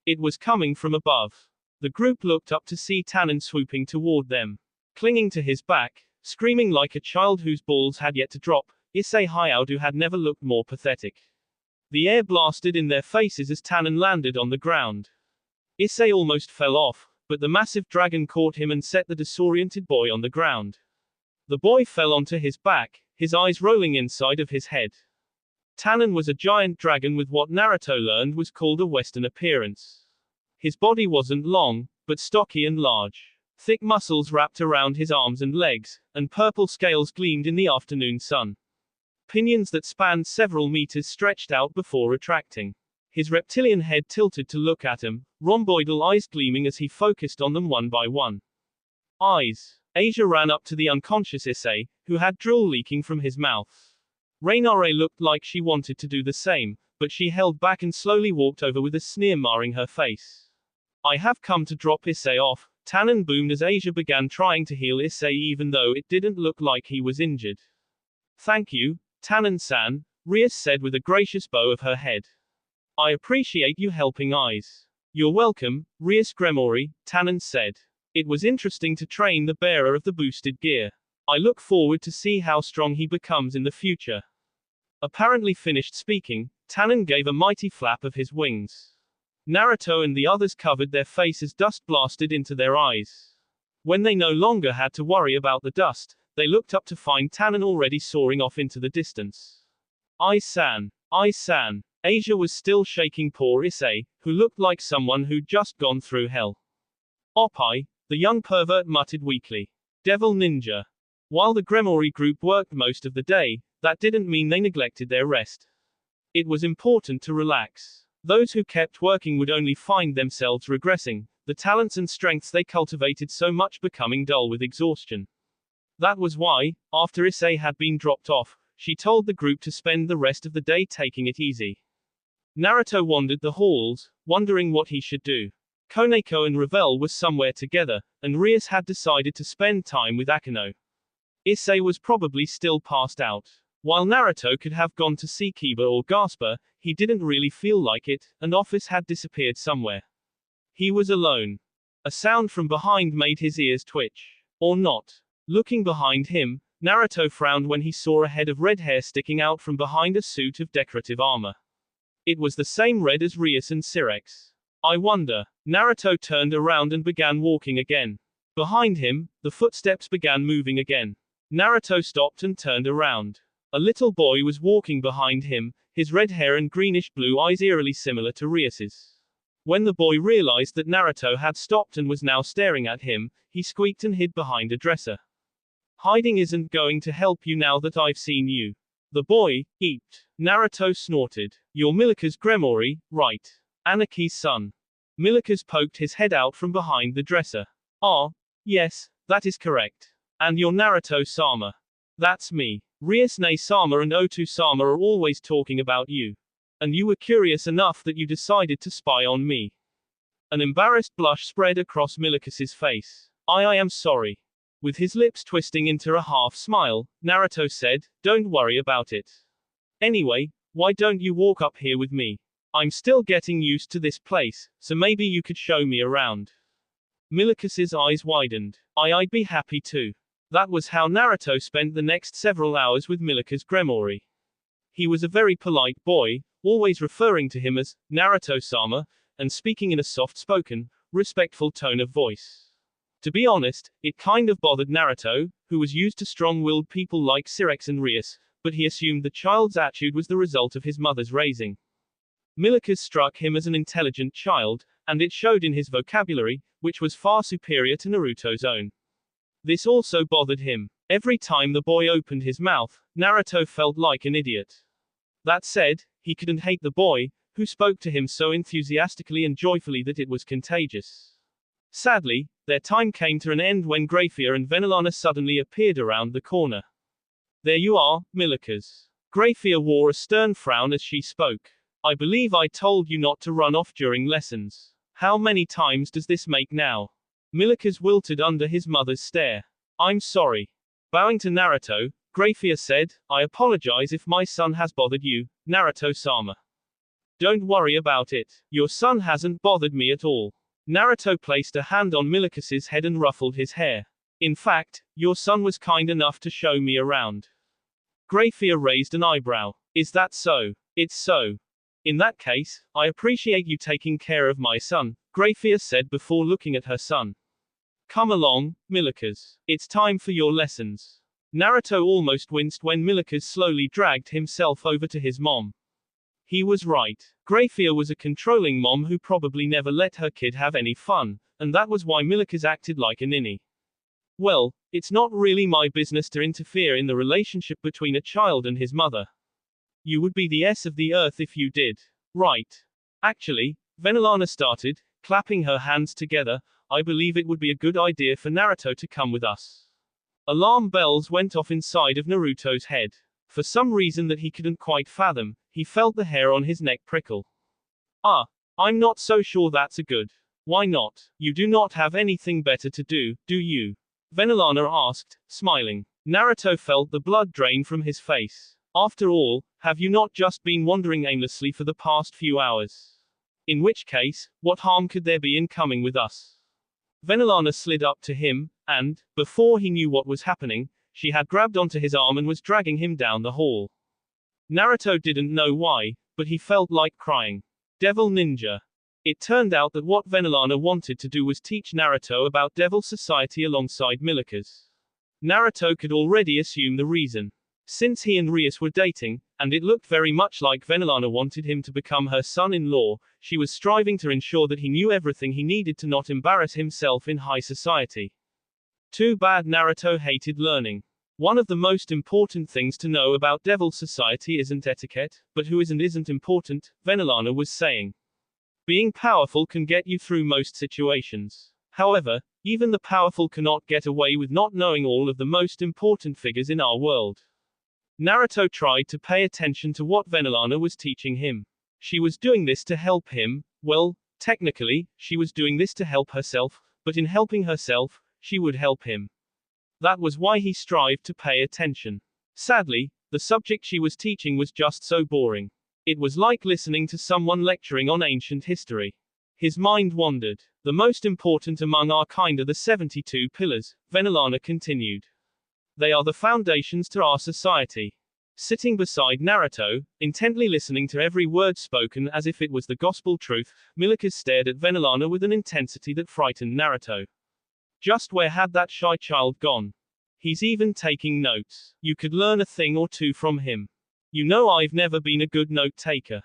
It was coming from above. The group looked up to see Tannen swooping toward them. Clinging to his back, screaming like a child whose balls had yet to drop, Issei Hyaudu had never looked more pathetic. The air blasted in their faces as Tannen landed on the ground. Issei almost fell off, but the massive dragon caught him and set the disoriented boy on the ground. The boy fell onto his back, his eyes rolling inside of his head. Tannen was a giant dragon with what Naruto learned was called a Western appearance. His body wasn't long, but stocky and large. Thick muscles wrapped around his arms and legs, and purple scales gleamed in the afternoon sun. Pinions that spanned several meters stretched out before retracting. His reptilian head tilted to look at him, rhomboidal eyes gleaming as he focused on them one by one. Eyes. Asia ran up to the unconscious Issei, who had drool leaking from his mouth. Rainare looked like she wanted to do the same, but she held back and slowly walked over with a sneer marring her face. I have come to drop Issei off, Tannen boomed as Asia began trying to heal Issei even though it didn't look like he was injured. Thank you, Tannen-san, Rias said with a gracious bow of her head. I appreciate you helping Eyes. You're welcome, Rias Gremory, Tannen said. It was interesting to train the bearer of the boosted gear. I look forward to see how strong he becomes in the future. Apparently finished speaking, Tannen gave a mighty flap of his wings. Naruto and the others covered their faces, dust blasted into their eyes. When they no longer had to worry about the dust, they looked up to find Tannen already soaring off into the distance. Ai-san. Ai-san. Asia was still shaking poor Issei, who looked like someone who'd just gone through hell. Oppai, the young pervert muttered weakly. Devil ninja. While the Gremory group worked most of the day, that didn't mean they neglected their rest. It was important to relax. Those who kept working would only find themselves regressing, the talents and strengths they cultivated so much becoming dull with exhaustion. That was why, after Issei had been dropped off, she told the group to spend the rest of the day taking it easy. Naruto wandered the halls, wondering what he should do. Koneko and Revel were somewhere together, and Rias had decided to spend time with Akeno. Issei was probably still passed out. While Naruto could have gone to see Kiba or Gasper, he didn't really feel like it, and Office had disappeared somewhere. He was alone. A sound from behind made his ears twitch. Or not. Looking behind him, Naruto frowned when he saw a head of red hair sticking out from behind a suit of decorative armor. It was the same red as Rias and Sirex. I wonder. Naruto turned around and began walking again. Behind him, the footsteps began moving again. Naruto stopped and turned around. A little boy was walking behind him, his red hair and greenish-blue eyes eerily similar to Rias's. When the boy realized that Naruto had stopped and was now staring at him, he squeaked and hid behind a dresser. Hiding isn't going to help you now that I've seen you. The boy, eeped. Naruto snorted. You're Milicas Gremory, right? Anaki's son. Milicas poked his head out from behind the dresser. Ah, yes, that is correct. And you're Naruto-sama. That's me. Ryusune-sama and Oto-sama are always talking about you. And you were curious enough that you decided to spy on me. An embarrassed blush spread across Milicas's face. I am sorry. With his lips twisting into a half smile, Naruto said, don't worry about it. Anyway, why don't you walk up here with me? I'm still getting used to this place, so maybe you could show me around. Milicas's eyes widened. I'd be happy to. That was how Naruto spent the next several hours with Milicas Gremory. He was a very polite boy, always referring to him as Naruto-sama, and speaking in a soft-spoken, respectful tone of voice. To be honest, it kind of bothered Naruto, who was used to strong-willed people like Sirex and Rias, but he assumed the child's attitude was the result of his mother's raising. Milicas struck him as an intelligent child, and it showed in his vocabulary, which was far superior to Naruto's own. This also bothered him. Every time the boy opened his mouth, Naruto felt like an idiot. That said, he couldn't hate the boy, who spoke to him so enthusiastically and joyfully that it was contagious. Sadly, their time came to an end when Grayfia and Venelana suddenly appeared around the corner. There you are, Milicas. Grayfia wore a stern frown as she spoke. I believe I told you not to run off during lessons. How many times does this make now? Milicas wilted under his mother's stare. I'm sorry. Bowing to Naruto, Grayfia said, I apologize if my son has bothered you, Naruto-sama. Don't worry about it. Your son hasn't bothered me at all. Naruto placed a hand on Milicas's head and ruffled his hair. In fact, your son was kind enough to show me around. Grayfia raised an eyebrow. Is that so? It's so. In that case, I appreciate you taking care of my son, Grayfia said before looking at her son. Come along, Milicas. It's time for your lessons. Naruto almost winced when Milicas slowly dragged himself over to his mom. He was right. Grayfia was a controlling mom who probably never let her kid have any fun, and that was why Milicas acted like a ninny. Well, it's not really my business to interfere in the relationship between a child and his mother. You would be the S of the earth if you did. Right. Actually, Venelana started, clapping her hands together, I believe it would be a good idea for Naruto to come with us. Alarm bells went off inside of Naruto's head. For some reason that he couldn't quite fathom, he felt the hair on his neck prickle. I'm not so sure that's a good. Why not? You do not have anything better to do you? Venelana asked, smiling. Naruto felt the blood drain from his face. After all, have you not just been wandering aimlessly for the past few hours? In which case, what harm could there be in coming with us? Venelana slid up to him, and, before he knew what was happening, she had grabbed onto his arm and was dragging him down the hall. Naruto didn't know why, but he felt like crying. Devil Ninja. It turned out that what Venelana wanted to do was teach Naruto about Devil Society alongside Milicas. Naruto could already assume the reason. Since he and Rias were dating, and it looked very much like Venelana wanted him to become her son-in-law, she was striving to ensure that he knew everything he needed to not embarrass himself in high society. Too bad Naruto hated learning. One of the most important things to know about Devil Society isn't etiquette, but who isn't important, Venelana was saying. Being powerful can get you through most situations. However, even the powerful cannot get away with not knowing all of the most important figures in our world. Naruto tried to pay attention to what Venelana was teaching him. She was doing this to help him. Well, technically, she was doing this to help herself, but in helping herself, she would help him. That was why he strived to pay attention. Sadly, the subject she was teaching was just so boring. It was like listening to someone lecturing on ancient history. His mind wandered. The most important among our kind are the 72 pillars, Venelana continued. They are the foundations to our society. Sitting beside Naruto, intently listening to every word spoken as if it was the gospel truth, Milicas stared at Venelana with an intensity that frightened Naruto. Just where had that shy child gone? He's even taking notes. You could learn a thing or two from him. You know I've never been a good note taker.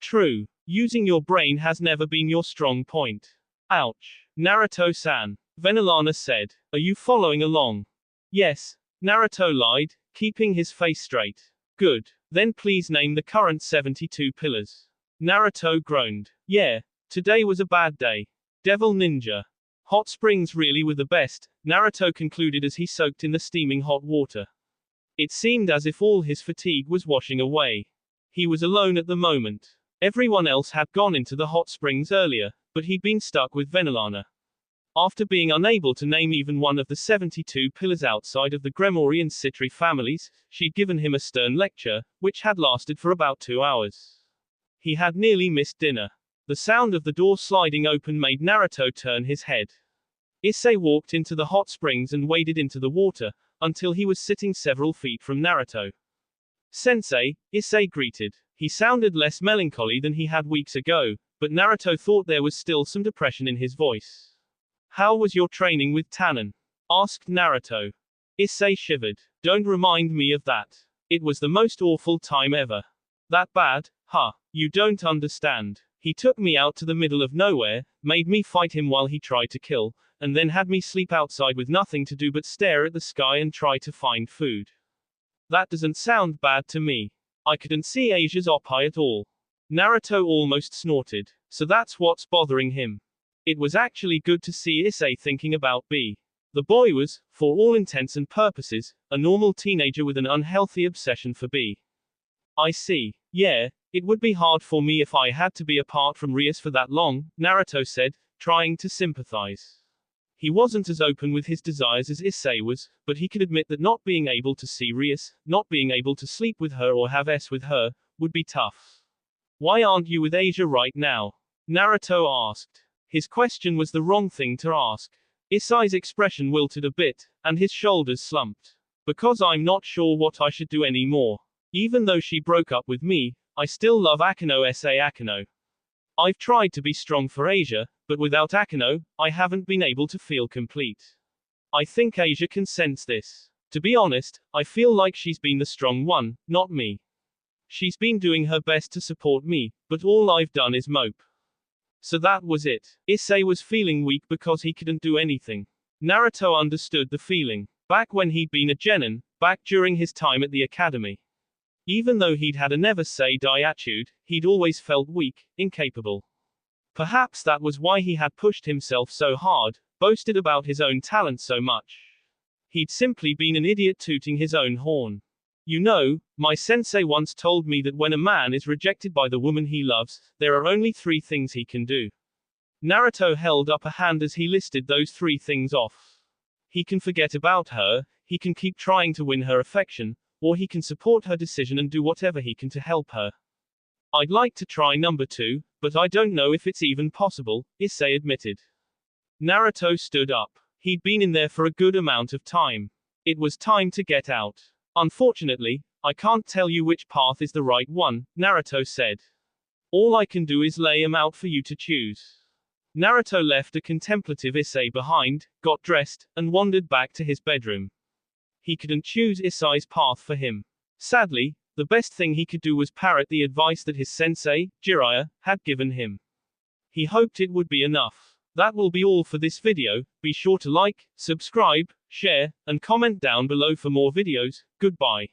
True. Using your brain has never been your strong point. Ouch. Naruto-san. Venelana said. Are you following along? Yes. Naruto lied, keeping his face straight. Good. Then please name the current 72 pillars. Naruto groaned. Yeah. Today was a bad day. Devil Ninja. Hot springs really were the best, Naruto concluded as he soaked in the steaming hot water. It seemed as if all his fatigue was washing away. He was alone at the moment. Everyone else had gone into the hot springs earlier, but he'd been stuck with Venelana. After being unable to name even one of the 72 pillars outside of the Gremori and Citri families, she'd given him a stern lecture, which had lasted for about 2 hours. He had nearly missed dinner. The sound of the door sliding open made Naruto turn his head. Issei walked into the hot springs and waded into the water, until he was sitting several feet from Naruto. Sensei, Issei greeted. He sounded less melancholy than he had weeks ago, but Naruto thought there was still some depression in his voice. How was your training with Tannen? Asked Naruto. Issei shivered. Don't remind me of that. It was the most awful time ever. That bad? Huh. You don't understand. He took me out to the middle of nowhere, made me fight him while he tried to kill, and then had me sleep outside with nothing to do but stare at the sky and try to find food. That doesn't sound bad to me. I couldn't see Asia's oppai at all. Naruto almost snorted. So that's what's bothering him. It was actually good to see Issei thinking about B. The boy was, for all intents and purposes, a normal teenager with an unhealthy obsession for B. I see. Yeah, it would be hard for me if I had to be apart from Rias for that long, Naruto said, trying to sympathize. He wasn't as open with his desires as Issei was, but he could admit that not being able to see Rias, not being able to sleep with her or have S with her, would be tough. Why aren't you with Asia right now? Naruto asked. His question was the wrong thing to ask. Issei's expression wilted a bit, and his shoulders slumped. Because I'm not sure what I should do anymore. Even though she broke up with me, I still love Akeno Issei Akeno. I've tried to be strong for Asia, but without Akeno, I haven't been able to feel complete. I think Asia can sense this. To be honest, I feel like she's been the strong one, not me. She's been doing her best to support me, but all I've done is mope. So that was it. Issei was feeling weak because he couldn't do anything. Naruto understood the feeling. Back when he'd been a genin, back during his time at the academy. Even though he'd had a never say die attitude, he'd always felt weak, incapable. Perhaps that was why he had pushed himself so hard, boasted about his own talent so much. He'd simply been an idiot tooting his own horn. You know, my sensei once told me that when a man is rejected by the woman he loves, there are only 3 things he can do. Naruto held up a hand as he listed those 3 things off. He can forget about her, he can keep trying to win her affection, or he can support her decision and do whatever he can to help her. I'd like to try number 2, but I don't know if it's even possible, Issei admitted. Naruto stood up. He'd been in there for a good amount of time. It was time to get out. Unfortunately, I can't tell you which path is the right one, Naruto said. All I can do is lay 'em out for you to choose. Naruto left a contemplative Issei behind, got dressed, and wandered back to his bedroom. He couldn't choose Issei's path for him. Sadly, the best thing he could do was parrot the advice that his sensei, Jiraiya, had given him. He hoped it would be enough. That will be all for this video. Be sure to like, subscribe, share, and comment down below for more videos. Goodbye.